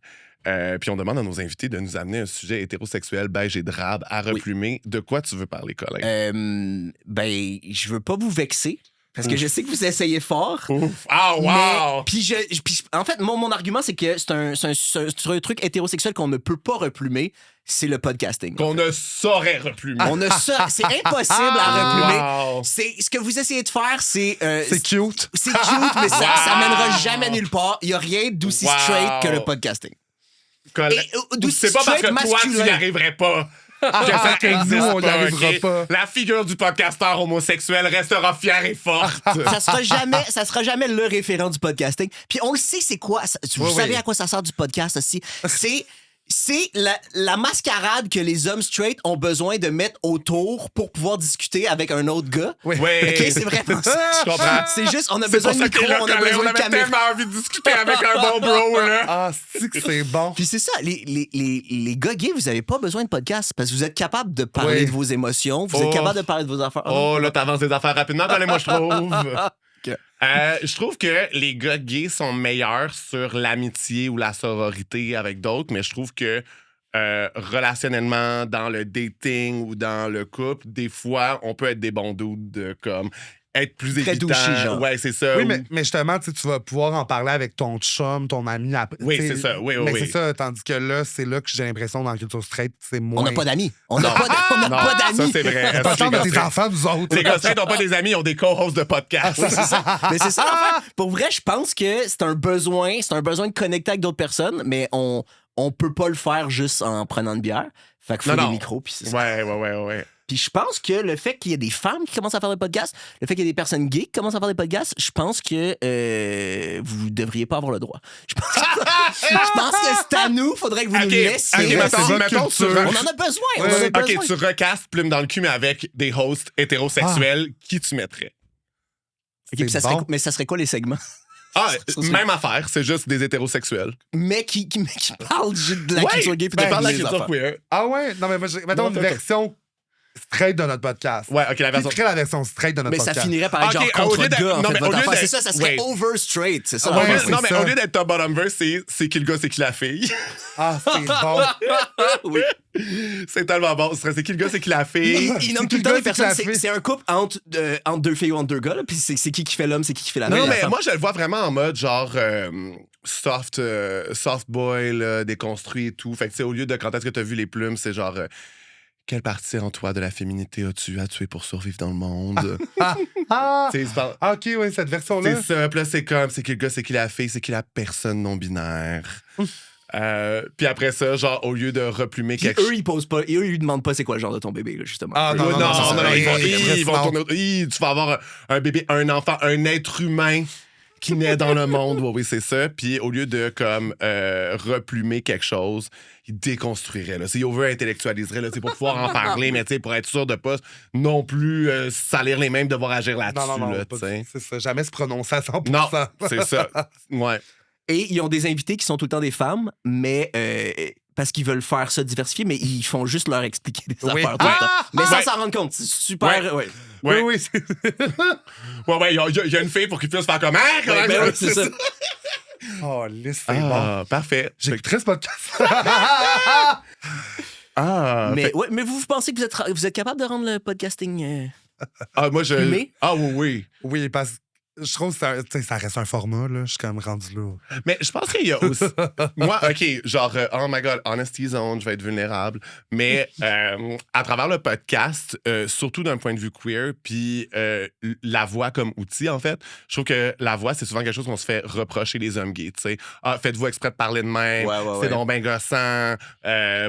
A: Puis on demande à nos invités de nous amener un sujet hétérosexuel, beige et drabe à replumer. De quoi tu veux parler, Colin?
C: Je veux pas vous vexer. Parce que je sais que vous essayez fort.
A: Ouf. Ah, wow!
C: Puis en fait, mon argument, c'est que c'est un truc hétérosexuel qu'on ne peut pas replumer, c'est le podcasting.
A: Qu'on ne saurait replumer.
C: C'est impossible à replumer.
A: Wow.
C: Ce que vous essayez de faire, c'est...
B: c'est cute.
C: C'est cute, mais ça mènera jamais nulle part. Il n'y a rien d'aussi straight que le podcasting.
A: C'est pas parce que toi, tu n'y arriverais pas. Que ça existe
B: nous, on n'y
A: pas,
B: arrivera
A: ok?
B: pas.
A: La figure du podcasteur homosexuel restera fière et forte.
C: Ça sera jamais le référent du podcasting. Puis on le sait, c'est quoi. Vous savez à quoi ça sert du podcast aussi. C'est la mascarade que les hommes straight ont besoin de mettre autour pour pouvoir discuter avec un autre gars.
A: Oui.
C: OK, c'est vraiment ça.
A: Je comprends.
C: C'est juste, on a besoin de micro, on a besoin
A: on
C: de
A: avait
C: caméra.
A: tellement envie de discuter avec un bon bro, là.
B: Ah, c'est bon.
C: Puis c'est ça, les gars gays, vous avez pas besoin de podcast parce que vous êtes capable de parler de vos émotions, vous êtes capable de parler de vos affaires.
A: Oh, là, t'avances des affaires rapidement, moi, je trouve.
C: Okay.
A: Je trouve que les gars gays sont meilleurs sur l'amitié ou la sororité avec d'autres, mais je trouve que relationnellement, dans le dating ou dans le couple, des fois, on peut être des bons dudes de comme être plus
C: très
A: évitant.
C: douché, genre.
A: Ouais, c'est ça.
B: Oui, mais justement, tu vas pouvoir en parler avec ton chum, ton ami.
A: Oui, c'est ça. Oui,
B: mais c'est ça, tandis que là, c'est là que j'ai l'impression dans la culture straight, c'est moins...
C: On n'a pas d'amis. On n'a pas d'amis.
A: Ça, c'est vrai.
B: Pas tant de tes enfants, nous autres.
A: Les gars straight n'ont pas des amis, ils ont des co-hosts de podcast.
C: Oui, c'est ça. Mais c'est ça. En fait, pour vrai, je pense que c'est un besoin de connecter avec d'autres personnes, mais on peut pas le faire juste en prenant une bière. Fait qu'il faut des micros, puis c'est ça.
A: Ouais.
C: Puis je pense que le fait qu'il y ait des femmes qui commencent à faire des podcasts, le fait qu'il y ait des personnes gays qui commencent à faire des podcasts, je pense que vous devriez pas avoir le droit. Je pense que c'est à nous, faudrait que vous nous laissiez.
A: Mettons,
C: on en a besoin.
A: OK, tu recastes Plume dans le cul, mais avec des hosts hétérosexuels, qui tu mettrais?
C: Okay, mais ça serait quoi les segments?
A: Même affaire, c'est juste des hétérosexuels.
C: Mais qui parlent de la culture gay puis de
A: la
C: la
A: culture queer.
B: Ah ouais? Non, mais moi, mettons une version straight de notre podcast.
A: Ouais, OK, la version...
B: Qui ferait la version straight de notre podcast?
C: Mais ça finirait par être genre contre gars, en fait, votre affaire. C'est ça serait over straight, c'est ça.
A: Non, mais au lieu d'être top bottom verse, c'est qui le gars, c'est qui la fille.
B: Ah, c'est bon.
C: Oui.
A: C'est tellement bon. C'est qui le gars, c'est qui la fille.
C: Il nomme tout le temps les personnes. C'est un couple entre deux filles ou entre deux gars, là, puis c'est qui fait l'homme, c'est qui fait la fille.
A: Non, mais moi, je le vois vraiment en mode genre soft boy, là, déconstruit et tout. Fait que, tu sais, au lieu de quand est-ce que t'as vu les plumes, c'est genre... quelle partie en toi de la féminité as-tu à tuer pour survivre dans le monde?
B: OK, oui, cette version-là.
A: C'est ça. Puis là, c'est qui le gars, c'est qui la fille, c'est qui la personne non-binaire. Puis après ça, genre, au lieu de replumer quelque chose...
C: Eux, ils posent pas... Eux, ils demandent pas c'est quoi le genre de ton bébé, là, justement.
B: Ah, non,
A: ils vont tourner... Tu vas avoir un bébé, un enfant, un être humain qui naît dans le monde. Oui, c'est ça. Puis au lieu de comme replumer quelque chose, il déconstruirait. Là. Il over-intellectualiserait là, pour pouvoir en parler, mais pour être sûr de pas non plus salir les mêmes, devoir agir là-dessus.
B: Non,
A: là,
B: c'est ça. Jamais se prononcer à 100%.
A: Non, c'est ça. Ouais.
C: Et ils ont des invités qui sont tout le temps des femmes, mais parce qu'ils veulent faire ça diversifié, mais ils font juste leur expliquer des affaires tout le temps. Mais sans s'en rendre compte. C'est super...
A: Oui.
B: Ouais,
A: il y a une fille pour qu'ils puissent faire comme...
C: c'est ça.
B: Oh, lisse, c'est bon.
A: Parfait.
B: J'écouterai ce podcast.
C: Mais vous pensez que vous êtes capable de rendre le podcasting...
A: moi, je...
C: plumé?
A: Ah oui.
B: Oui, parce que je trouve que ça reste un format, là. Je suis quand même rendu là.
A: Mais je pense qu'il y a aussi... Moi, OK, genre, oh my God, Honesty Zone, je vais être vulnérable. Mais à travers le podcast, surtout d'un point de vue queer, puis la voix comme outil, en fait, je trouve que la voix, c'est souvent quelque chose qu'on se fait reprocher les hommes gays, tu sais. Ah, faites-vous exprès de parler de même, c'est donc ben gossant.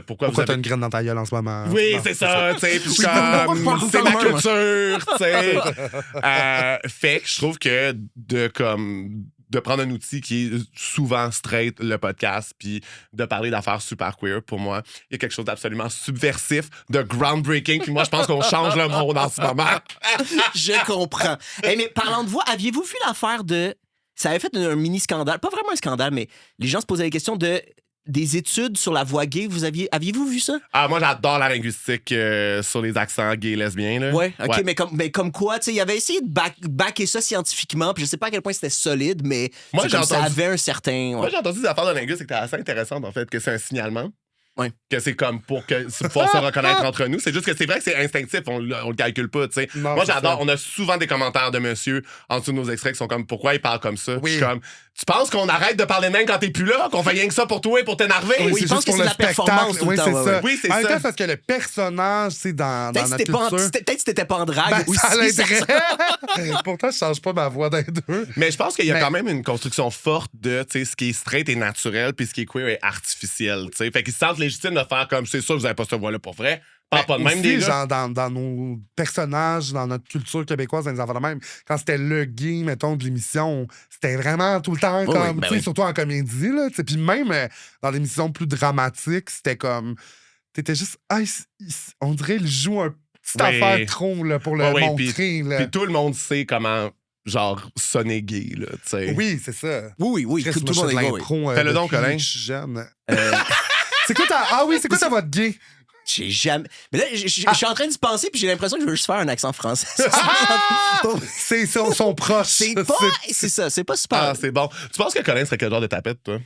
A: Pourquoi
B: t'as une graine dans ta gueule en ce moment?
A: Oui, c'est ça, tu sais. Puis c'est ma culture, tu sais. Fait que je trouve que de prendre un outil qui est souvent straight, le podcast, puis de parler d'affaires super queer, pour moi, il y a quelque chose d'absolument subversif, de groundbreaking, puis moi, je pense qu'on change le monde en ce moment.
C: Je comprends. Mais parlant de voix, aviez-vous vu l'affaire de... Ça avait fait un mini-scandale, pas vraiment un scandale, mais les gens se posaient la question de... des études sur la voix gay. Aviez-vous vu ça?
A: Ah, moi, j'adore la linguistique sur les accents gays lesbiens. Là.
C: Ouais, OK, ouais. Mais comme quoi, tu sais, il avait essayé de backer ça scientifiquement, puis je sais pas à quel point c'était solide, mais moi, ça avait un certain... Ouais.
A: Moi, j'ai entendu des affaires de linguistique qui étaient assez intéressantes, en fait, que c'est un signalement.
C: Ouais.
A: Que c'est comme pour pouvoir se reconnaître entre nous. C'est juste que c'est vrai que c'est instinctif, on le calcule pas, tu sais. Moi, j'adore, on a souvent des commentaires de monsieur en dessous de nos extraits qui sont comme, pourquoi il parle comme ça?
B: Oui.
A: Je suis comme, tu penses qu'on arrête de parler de même quand t'es plus là? Qu'on fait rien que ça pour toi et pour t'énerver?
C: Oui, je pense que c'est de la performance tout le temps.
B: Ça.
A: Oui, c'est
B: en
A: ça.
B: même temps, parce que le personnage, c'est dans notre culture...
C: Peut-être que t'étais pas en drague aussi.
B: Ça l'aiderait. Pourtant, je change pas ma voix d'un deux.
A: Mais je pense qu'il y a quand même une construction forte de, tu sais, ce qui est straight est naturel puis ce qui est queer est artificiel, tu sais. Fait qu'ils se sentent légitimes de faire comme, c'est sûr, vous avez pas cette voix-là pour vrai. Pas de même des
B: genre dans nos personnages, dans notre culture québécoise, dans les enfants de même, quand c'était le gay, mettons, de l'émission, c'était vraiment tout le temps comme, tu sais, surtout en comédie, là, tu sais, puis même dans l'émission plus dramatique, c'était comme, t'étais juste, on dirait, il joue un petit affaire trop, là, pour le montrer,
A: puis tout le monde sait comment, genre, sonner gay, là, tu sais.
B: Oui, c'est ça.
C: Oui, tout le monde est gay.
A: Fais-le donc, Colin.
B: Je suis jeune. C'est quoi ta voix de gay?
C: J'ai jamais. Mais là, je suis en train d'y penser, puis j'ai l'impression que je veux juste faire un accent français.
B: C'est son proche.
C: C'est ça, c'est pas super.
A: Ah, c'est bon. Tu penses que Colin serait quel genre de tapette, toi?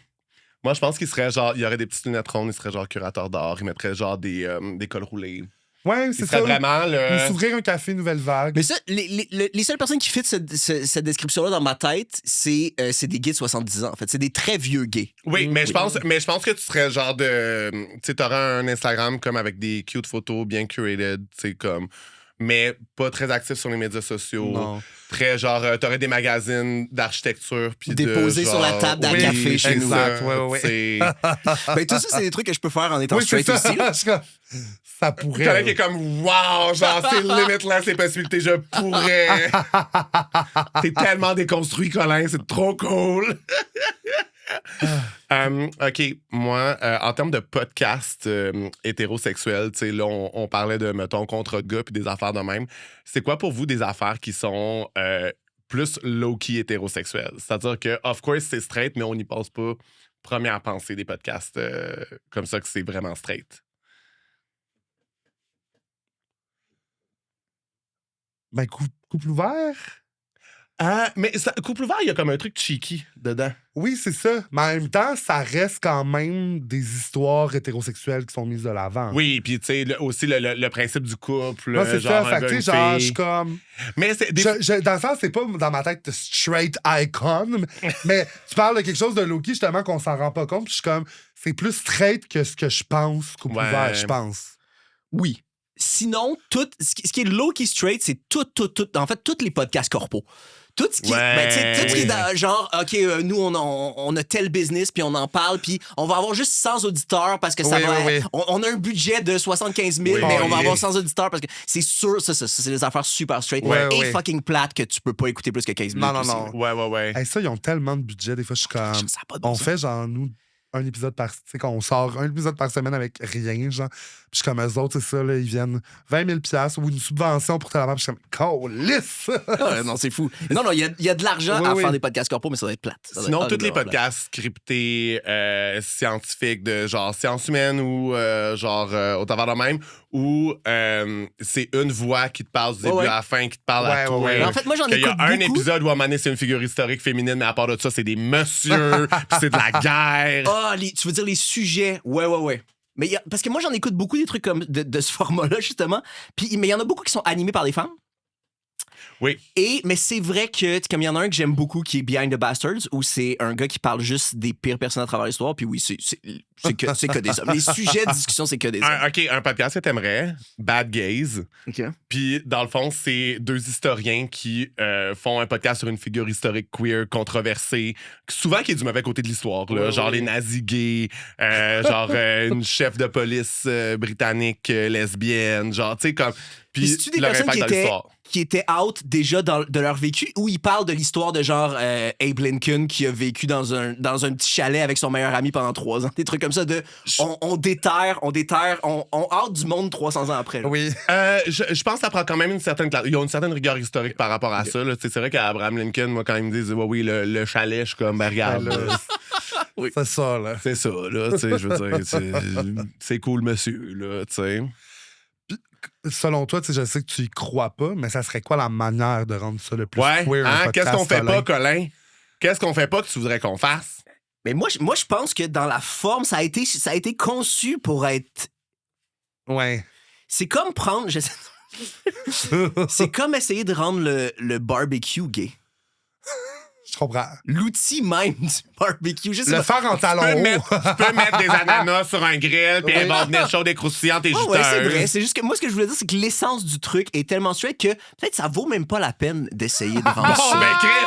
A: Moi, je pense qu'il serait genre, il y aurait des petites lunettes rondes, il serait genre curateur d'art, il mettrait genre des cols roulés.
B: Ouais, c'est ça.
A: Vraiment
B: Ou s'ouvrir un café Nouvelle Vague.
C: Mais ça, les seules personnes qui fitent cette description-là dans ma tête, c'est des gays de 70 ans, en fait. C'est des très vieux gays.
A: Oui, mais je pense que tu serais genre de... Tu sais, t'aurais un Instagram comme avec des cute photos bien curated, tu sais, comme... Mais pas très actif sur les médias sociaux.
B: Non.
A: Très genre, t'aurais des magazines d'architecture.
C: Déposés sur la table d'un café chez nous.
B: Exact, ouais.
C: Ben, tout ça, c'est des trucs que je peux faire en étant straight aussi.
B: Ça pourrait.
A: Quelqu'un qui est comme, wow, genre, c'est limitless les possibilités, je pourrais. T'es tellement déconstruit, Colin, c'est trop cool. OK, moi, en termes de podcast hétérosexuel, tu sais, là, on parlait de, mettons, contre gars puis des affaires de même. C'est quoi pour vous des affaires qui sont plus low-key hétérosexuelles? C'est-à-dire que, of course, c'est straight, mais on n'y pense pas. Première pensée des podcasts comme ça que c'est vraiment straight.
B: Ben, couple ouvert?
A: Mais couple ouvert, il y a comme un truc cheeky dedans.
B: Oui, c'est ça. Mais en même temps, ça reste quand même des histoires hétérosexuelles qui sont mises de l'avant.
A: Oui, puis tu sais, aussi le principe du couple.
B: Moi, c'est
A: genre
B: ça. Fait que, genre, je suis comme.
A: Mais c'est
B: dans le sens, c'est pas dans ma tête de straight icon, mais tu parles de quelque chose de low-key, justement, qu'on s'en rend pas compte. Puis je suis comme, c'est plus straight que ce que je pense, couple ouvert, je pense.
C: Oui. Sinon, ce qui est low-key straight, c'est en fait, tous les podcasts corpos. Tout ce qui est, tout ce qui est dans, genre, OK, nous, on a tel business, puis on en parle, puis on va avoir juste 100 auditeurs parce que ça va... On a un budget de 75 000, mais on va avoir 100 auditeurs parce que c'est sûr, ça c'est des affaires super straight et fucking plates que tu peux pas écouter plus que 15 minutes.
B: Non.
A: Ouais.
B: Hey, ça, ils ont tellement de budget, des fois, je suis comme... On fait, genre, nous... un épisode par... Tu sais, quand on sort un épisode par semaine avec rien, genre. Puis je suis comme eux autres, c'est ça, là, ils viennent 20 000 $, ou une subvention pour telle affaire. Puis je suis comme, calisse!
C: Non, c'est fou. Non, il y a de l'argent à faire des podcasts corpo, mais ça va être plate.
A: Sinon, tous les podcasts scriptés, scientifiques, de genre sciences humaines ou genre au travers de même, où c'est une voix qui te parle du début à la fin, qui te parle à toi.
C: En fait, moi, j'en écoute beaucoup.
A: Il y a un épisode où à un moment donné, c'est une figure historique féminine, mais à part de ça, c'est des messieurs, puis c'est de la guerre.
C: Tu veux dire les sujets? Ouais. Mais parce que moi, j'en écoute beaucoup des trucs comme de ce format-là, justement. Mais il y en a beaucoup qui sont animés par des femmes.
A: Oui.
C: Mais c'est vrai que, comme il y en a un que j'aime beaucoup qui est Behind the Bastards, où c'est un gars qui parle juste des pires personnes à travers l'histoire. Puis oui, c'est que des hommes. Les sujets de discussion, c'est que des hommes.
A: OK, un podcast que t'aimerais, Bad Gaze.
C: OK.
A: Puis, dans le fond, c'est deux historiens qui font un podcast sur une figure historique queer controversée, souvent qui est du mauvais côté de l'histoire, là, genre les nazis gays, genre une chef de police britannique lesbienne, genre, tu sais, comme... Puis,
C: c'est-tu des personnes qui étaient out déjà de leur vécu, ou ils parlent de l'histoire de genre Abe Lincoln qui a vécu dans un petit chalet avec son meilleur ami pendant 3 ans, des trucs comme ça de on déterre, on out du monde 300 ans après. Là.
B: Oui.
A: Je pense que ça prend quand même une certaine classe. Ils ont une certaine rigueur historique par rapport à ça. Là. C'est vrai qu'Abraham Lincoln, moi, quand ils me disent oui, le chalet, je suis comme, ben regarde. Oui.
B: C'est ça, là.
A: C'est ça, là, tu sais, je veux dire, c'est cool, monsieur, là, tu sais.
B: Selon toi, tu sais, je sais que tu y crois pas, mais ça serait quoi la manière de rendre ça le plus queer?
A: Hein? Qu'est-ce qu'on fait pas, Colin? Qu'est-ce qu'on fait pas que tu voudrais qu'on fasse?
C: Mais moi, je pense que dans la forme, ça a été conçu pour être...
B: Ouais.
C: C'est comme prendre... C'est comme essayer de rendre le barbecue gay.
B: Je comprends.
C: L'outil même du barbecue.
B: Le faire en talons hauts.
A: Tu peux mettre des ananas sur un grill, puis elles vont venir chaudes et croustillantes et juteuses.
C: Ouais, c'est vrai. C'est juste que moi, ce que je voulais dire, c'est que l'essence du truc est tellement straight que peut-être ça vaut même pas la peine d'essayer de rendre ça.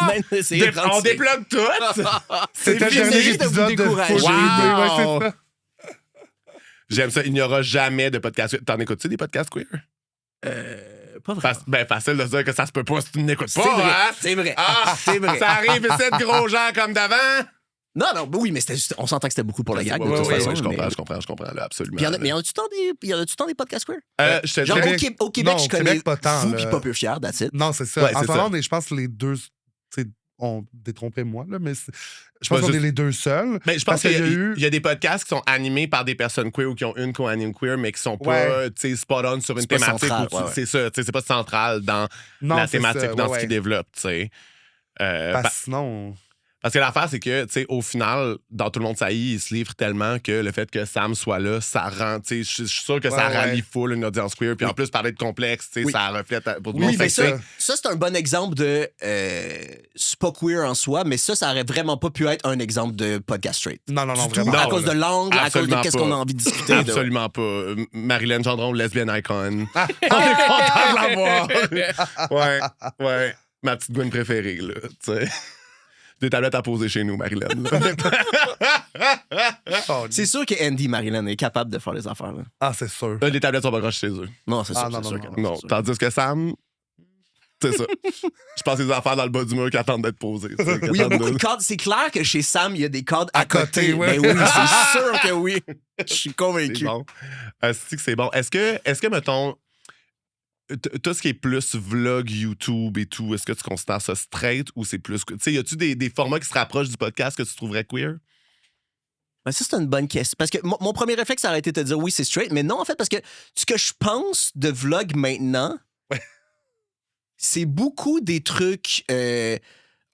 A: Ben, Chris, on déplogue tout.
B: C'était le dernier épisode de
A: Wow. J'aime ça. Il n'y aura jamais de podcast queer. T'en écoutes-tu des podcasts queer?
C: Pas vraiment.
A: Facile de dire que ça se peut pas si tu n'écoutes pas.
C: C'est vrai.
A: Hein?
C: C'est vrai.
A: Ah,
C: c'est vrai.
A: Ça arrive, c'est de gros gens comme d'avant.
C: Non, oui, mais on s'entend que c'était beaucoup pour la gag, de toute façon.
A: Je comprends, là, absolument.
C: Mais y en a-tu tant des podcasts queer?
A: Genre,
C: au Québec, je connais
B: pas tant,
C: vous puis pas peu fier, that's it.
B: Non, c'est ça.
A: Ouais,
B: en
A: c'est
B: parlant, je pense que les deux... On détrompait moi, là, mais je pense qu'on est les deux seuls.
A: Mais je pense qu'il y a des podcasts qui sont animés par des personnes queer ou qui ont une co-anime queer, mais qui sont pas spot on sur une thématique.
C: Central,
A: c'est ça, c'est pas central dans la thématique, dans ce qu'ils développent, tu sais.
B: Sinon...
A: Parce que l'affaire, c'est que, tu sais, au final, dans Tout le monde saillit, il se livre tellement que le fait que Sam soit là, ça rend, tu sais, je suis sûr que ça rallie full une audience queer. Puis en plus, parler de complexe, tu sais, ça reflète pour tout le monde.
C: Oui, mais ça, c'est un bon exemple de. C'est pas queer en soi, mais ça aurait vraiment pas pu être un exemple de podcast straight.
B: Non,
C: vraiment. À cause de l'angle, à cause de qu'est-ce qu'on a envie de discuter.
A: Absolument pas. Marilyn Gendron, lesbienne icon. On est content de l'avoir. Ouais. Ma petite Gwen préférée, là, tu sais. Des tablettes à poser chez nous, Marilyn.
C: C'est sûr que Andy Marilyn est capable de faire les affaires. Là.
B: Ah, c'est sûr.
A: Les tablettes sont pas grosses chez eux.
C: Non, c'est sûr.
A: Non. Tandis que Sam, c'est ça. Je pense les affaires dans le bas du mur qui attendent d'être posées.
C: Oui, il y a beaucoup de cadres. C'est clair que chez Sam, il y a des cadres à côté.
B: Ouais.
C: Mais oui, c'est sûr que oui. Je suis convaincu.
A: C'est bon. C'est bon. Est-ce que, mettons, tout ce qui est plus vlog, YouTube et tout, est-ce que tu considères ça straight ou c'est plus... Tu sais, y a-tu des formats qui se rapprochent du podcast que tu trouverais queer?
C: Ben ça, c'est une bonne question. Parce que mon premier réflexe, ça aurait été de te dire oui, c'est straight. Mais non, en fait, parce que ce que je pense de vlog maintenant, c'est beaucoup des trucs...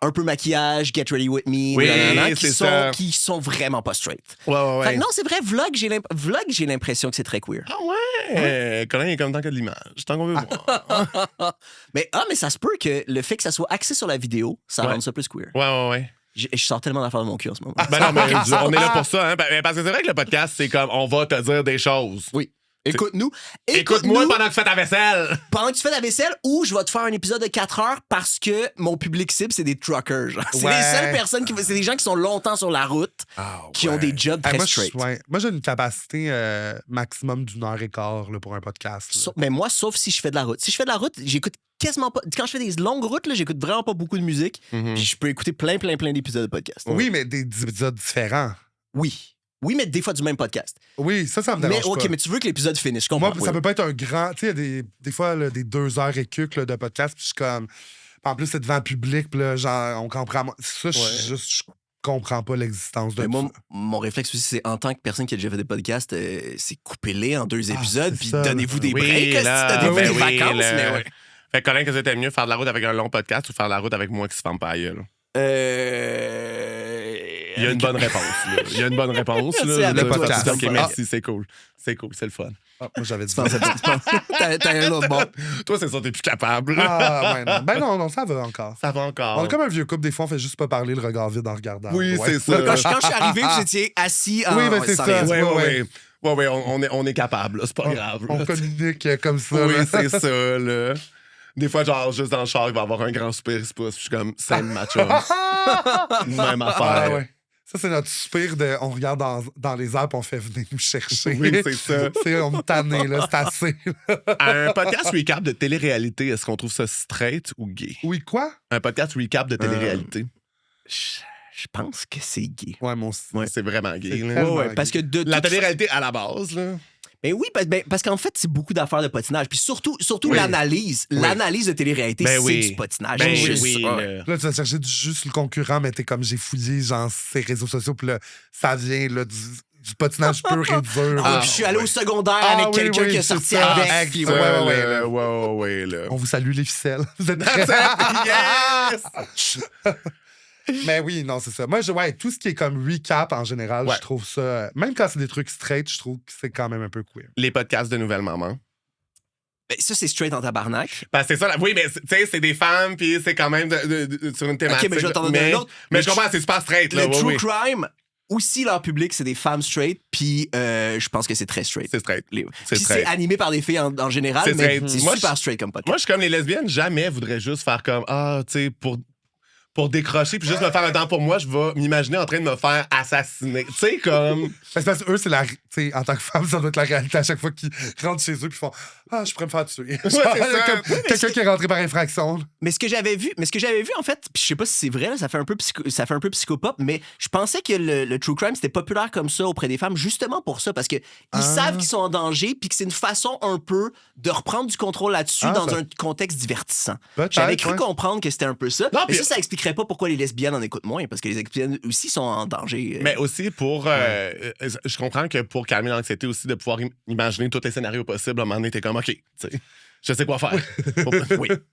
C: un peu maquillage, get ready with me, qui sont vraiment pas straight.
A: Ouais.
C: Fait que non, c'est vrai, vlog, j'ai l'impression que c'est très queer.
A: Ah ouais? Colin est comme tant que de l'image. Tant qu'on veut voir.
C: mais ça se peut que le fait que ça soit axé sur la vidéo, ça rende ça plus queer.
A: Ouais.
C: Je sors tellement d'affaires de mon cul en ce moment.
A: Ben non, mais on est là pour ça, hein? Parce que c'est vrai que le podcast, c'est comme on va te dire des choses.
C: Oui. Écoute-nous.
A: Écoute-moi pendant que tu fais ta vaisselle.
C: Pendant que tu fais ta vaisselle, ou je vais te faire un épisode de 4 heures parce que mon public cible, c'est des truckers. Genre. C'est les seules personnes c'est des gens qui sont longtemps sur la route, qui ont des jobs très straight.
B: Moi, j'ai une capacité maximum d'1h15 là, pour un podcast.
C: Mais moi, sauf si je fais de la route. Si je fais de la route, j'écoute quasiment pas. Quand je fais des longues routes, là, j'écoute vraiment pas beaucoup de musique. Puis je peux écouter plein d'épisodes de podcast.
B: Oui, mais des épisodes différents.
C: Oui, mais des fois du même podcast.
B: Oui, ça me dérange pas.
C: Mais tu veux que l'épisode finisse, je comprends.
B: Moi, ça peut pas être un grand... Tu sais, il y a des fois des 2 heures et quelques de podcast, puis je suis comme... En plus, c'est devant le public, puis là, genre, on comprend... Ça, je comprends pas l'existence de ça.
C: Moi, mon réflexe aussi, c'est en tant que personne qui a déjà fait des podcasts, c'est couper-les en 2 épisodes, puis donnez-vous des breaks, donnez-vous des vacances. Mais
A: Fait que Colin, que c'était mieux faire de la route avec un long podcast ou faire de la route avec moi qui se ferme pas à gueule? Il y a une bonne réponse. Il y a une bonne réponse.
C: Le podcast.
A: OK, merci, c'est cool. C'est c'est le fun.
B: Moi, j'avais dit...
C: T'as un autre bon.
A: Toi, c'est ça, t'es plus capable.
B: Ben non, ça va encore.
A: Ça va encore.
B: On est comme un vieux couple, des fois, on fait juste pas parler le regard vide en regardant.
A: Oui, c'est ça.
C: Quand je suis arrivé, vous étiez assis en...
B: Oui, ben c'est ça.
A: Oui, on est capable. C'est pas grave.
B: On communique comme ça.
A: Oui, c'est ça, là. Des fois, genre, juste dans le char, il va y avoir un grand soupir, il se pousse. Je suis comme, same match. Même affaire.
B: Ouais. Ça, c'est notre soupir de. On regarde dans les airs et on fait venir nous chercher.
A: Oui, c'est ça.
B: On est tanné, là. C'est assez.
A: Un podcast recap de télé-réalité, est-ce qu'on trouve ça straight ou gay?
B: Oui, quoi?
A: Un podcast recap de télé-réalité.
C: Je pense que c'est gay.
B: Ouais,
A: c'est vraiment gay.
C: Parce que
A: la télé-réalité à la base, là.
C: Ben oui, parce qu'en fait, c'est beaucoup d'affaires de patinage. Puis surtout l'analyse. L'analyse de télé-réalité, c'est du patinage.
A: Ben
C: juste
A: oui.
B: Là, tu vas chercher juste le concurrent, mais t'es comme j'ai fouillé genre ses réseaux sociaux, puis là, ça vient là, du patinage pur et dur.
C: Je suis allé au secondaire avec quelqu'un qui a sorti avec. Puis
A: Ouais, là.
B: On vous salue les ficelles. Vous êtes très...
A: Yes!
B: Mais oui, non, c'est ça. Moi, tout ce qui est comme recap en général, je trouve ça. Même quand c'est des trucs straight, je trouve que c'est quand même un peu queer.
A: Les podcasts de nouvelles mamans.
C: Ben, ça, c'est straight en tabarnak.
A: Ben, c'est ça. Oui, mais tu sais, c'est des femmes, puis c'est quand même sur une thématique.
C: OK, mais je vais t'en donner un autre.
A: Mais je comprends, c'est super straight. Là,
C: le true crime, aussi, leur public, c'est des femmes straight, puis je pense que c'est très straight.
A: C'est straight.
C: C'est animé par des filles en général, mais c'est super straight comme podcast.
A: Moi, je suis comme les lesbiennes, jamais voudraient juste faire comme tu sais, pour décrocher puis juste me faire un temps pour moi, je vais m'imaginer en train de me faire assassiner. Tu sais, comme...
B: Parce que eux, c'est la... Tu sais, en tant que femme, ça doit être la réalité à chaque fois qu'ils rentrent chez eux puis font « Ah, je pourrais me faire tuer. » Quelqu'un qui est rentré par infraction.
C: Mais ce que j'avais vu, en fait, puis je sais pas si c'est vrai, là, ça fait un peu psychopop, mais je pensais que le true crime, c'était populaire comme ça auprès des femmes, justement pour ça, parce que ils savent qu'ils sont en danger puis que c'est une façon un peu de reprendre du contrôle là-dessus dans un contexte divertissant. J'avais cru comprendre que c'était un peu ça. Mais ça expliquerait pas pourquoi les lesbiennes en écoutent moins, parce que les lesbiennes aussi sont en danger.
A: Mais aussi pour... je comprends que pour calmer l'anxiété aussi, de pouvoir imaginer tous les scénarios possibles, à un moment donné, t'es comme, OK, tu sais, je sais quoi faire.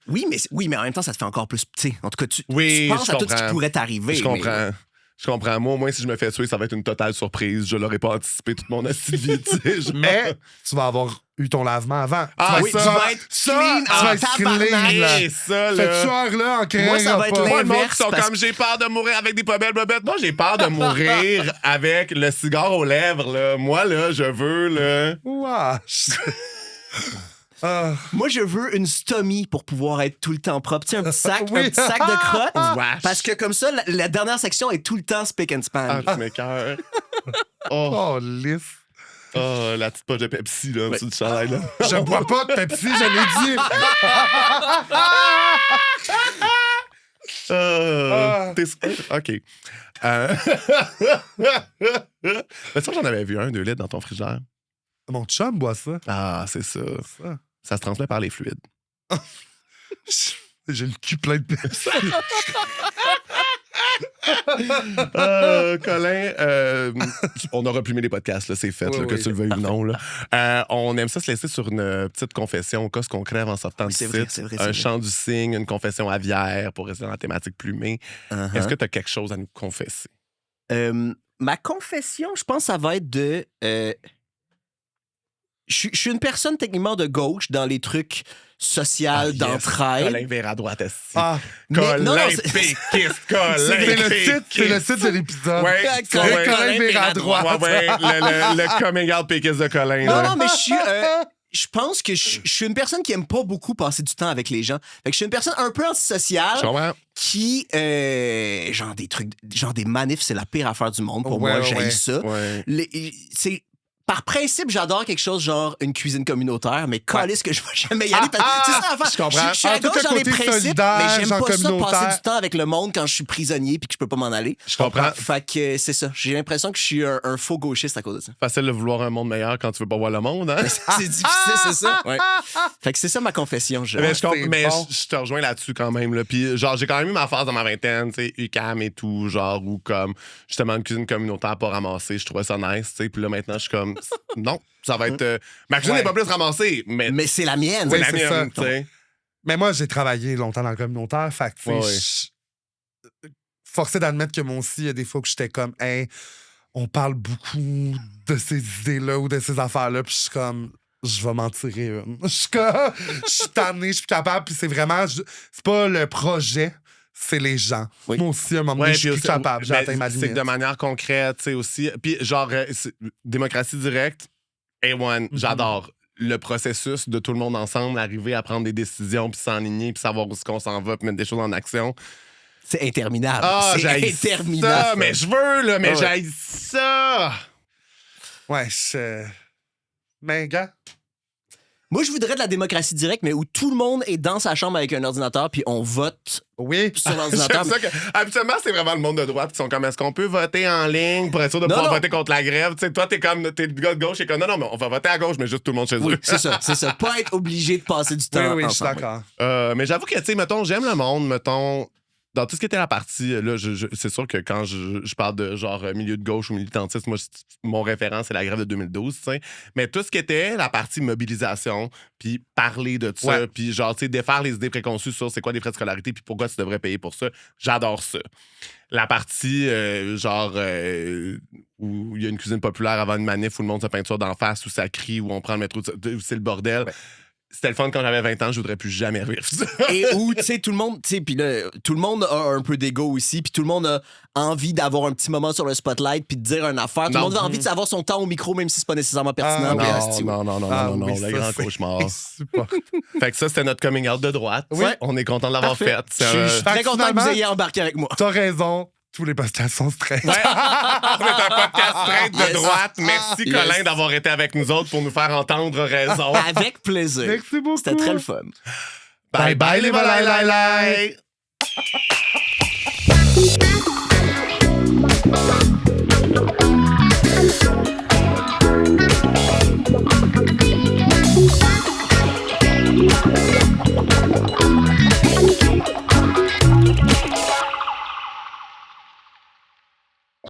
C: Oui, mais en même temps, ça te fait encore plus... En tout cas, tu penses
A: à
C: tout ce qui pourrait t'arriver.
A: Je comprends. Je comprends. Moi, au moins, si je me fais tuer, ça va être une totale surprise. Je l'aurais pas anticipé toute mon activité.
B: Mais tu vas avoir eu ton lavement avant.
C: Tu vas être clean en tabarnak.
A: Ça,
B: ce tueur-là en créant.
C: Moi, ça va être l'inverse.
A: Sont comme j'ai peur de mourir avec des poubelles bobettes. Moi, j'ai peur de mourir avec le cigare aux lèvres. Là. Moi, là, je veux... Là...
B: Wesh.
C: Moi, je veux une stomie pour pouvoir être tout le temps propre. Tu sais, un petit sac de crotte. Parce que comme ça, la dernière section est tout le temps spick and span.
A: Ah, tu m'écoeures.
B: Lisse.
A: Oh, la petite poche de Pepsi, là, en dessous du chandail, là.
B: Je bois pas de Pepsi, je l'ai
A: dit. OK. Mais ça, j'en avais vu 2 litres dans ton frigidaire.
B: Mon chum boit ça.
A: Ah, c'est ça. Ça se transmet par les fluides.
B: J'ai le cul plein de Pepsi.
A: Colin, on aura plumé les podcasts, là, c'est fait, là, que tu le veuilles ou non. Là. On aime ça se laisser sur une petite confession au cas qu'on crève en sortant du site. Un chant du cygne, une confession aviaire pour rester dans la thématique plumée. Est-ce que tu as quelque chose à nous confesser?
C: Ma confession, je pense que ça va être de... Je suis une personne techniquement de gauche dans les trucs sociaux, d'entraide.
A: Colin vers à droite,
C: Colin
A: péquiste, Colin péquiste.
B: C'est le titre de l'épisode.
A: Ouais,
B: Colin vers à droite.
A: Ouais, le coming out péquiste de Colin.
C: Non, mais je pense que je suis une personne qui aime pas beaucoup passer du temps avec les gens. Fait que je suis une personne un peu antisociale qui, genre des manifs, c'est la pire affaire du monde pour moi. J'haïs ça. C'est... Par principe, j'adore quelque chose genre une cuisine communautaire, mais calisse que je vais jamais y aller. C'est ça l'affaire.
A: Je comprends.
C: Je suis à gauche dans les principes, mais j'aime pas ça passer du temps avec le monde quand je suis prisonnier puis que je peux pas m'en aller.
A: Je comprends.
C: Fait que c'est ça. J'ai l'impression que je suis un faux gauchiste à cause de ça.
A: Facile de vouloir un monde meilleur quand tu veux pas voir le monde, hein?
C: C'est difficile, c'est ça. Ouais. Fait que c'est ça ma confession.
A: Mais je te rejoins là-dessus quand même. Là. Puis genre, j'ai quand même eu ma phase dans ma vingtaine, tu sais, UQAM et tout, genre, où comme, justement, une cuisine communautaire pas ramassée, je trouvais ça nice, tu sais. Puis là, maintenant, je suis comme, non, ça va être... ma cuisine n'est pas plus ramassée, mais
C: c'est la mienne.
A: C'est la mienne, tu sais.
B: Mais moi, j'ai travaillé longtemps dans le communautaire, fait que, forcé d'admettre que moi aussi, il y a des fois que j'étais comme, hey, on parle beaucoup de ces idées-là ou de ces affaires-là, puis je suis comme, je vais m'en tirer une. Je suis tanné, je suis capable, puis c'est vraiment, c'est pas le projet, c'est les gens.
A: Oui.
B: Moi aussi, à un moment donné, je suis plus capable, j'ai atteint ma limite.
A: C'est que de manière concrète, tu sais, aussi. Puis genre, démocratie directe, A1, j'adore. Le processus de tout le monde ensemble, arriver à prendre des décisions, puis s'enligner, puis savoir où est-ce qu'on s'en va, puis mettre des choses en action.
C: C'est interminable.
A: Ah,
C: c'est interminable.
A: Ça, mais je veux, là, mais j'haïs ça.
B: Ouais, mais gars...
C: Moi, je voudrais de la démocratie directe, mais où tout le monde est dans sa chambre avec un ordinateur, puis on vote sur l'ordinateur.
A: Habituellement, c'est vraiment le monde de droite qui sont comme, est-ce qu'on peut voter en ligne pour être sûr de pouvoir voter contre la grève? Tu sais, toi, t'es le gars de gauche, et comme, non, mais on va voter à gauche, mais juste tout le monde chez eux.
C: C'est ça. Pas être obligé de passer du temps
B: Oui,
C: ensemble.
B: je suis d'accord.
A: Mais j'avoue que, tu sais, mettons, j'aime le monde, mettons... Dans tout ce qui était la partie, là, c'est sûr que quand je parle de genre milieu de gauche ou militantiste, moi, mon référent, c'est la grève de 2012, tu sais. Mais tout ce qui était la partie mobilisation, puis parler de ça, puis genre, tu sais, défaire les idées préconçues sur c'est quoi des frais de scolarité, puis pourquoi tu devrais payer pour ça, j'adore ça. La partie, où il y a une cuisine populaire avant une manif, où le monde se peinture d'en face, où ça crie, où on prend le métro, où c'est le bordel. Ouais. C'était le fun quand j'avais 20 ans, je voudrais plus jamais revivre ça.
C: Et où, tu sais, tout le monde, tu sais, puis là, tout le monde a un peu d'ego aussi, puis tout le monde a envie d'avoir un petit moment sur le spotlight, puis de dire une affaire. Tout le monde a envie d'avoir son temps au micro, même si c'est pas nécessairement pertinent.
A: Non, le grand cauchemar. Fait que ça, c'était notre coming out de droite.
B: Oui.
A: On est content de l'avoir fait.
C: Je suis très content que vous ayez embarqué avec moi.
B: T'as raison. Tous les podcasts sont straight.
A: Ouais. On est un podcast straight de droite. Merci, Colin, d'avoir été avec nous autres pour nous faire entendre raison.
C: Avec plaisir.
B: Merci beaucoup.
C: C'était très le fun.
A: Bye bye, les valailai.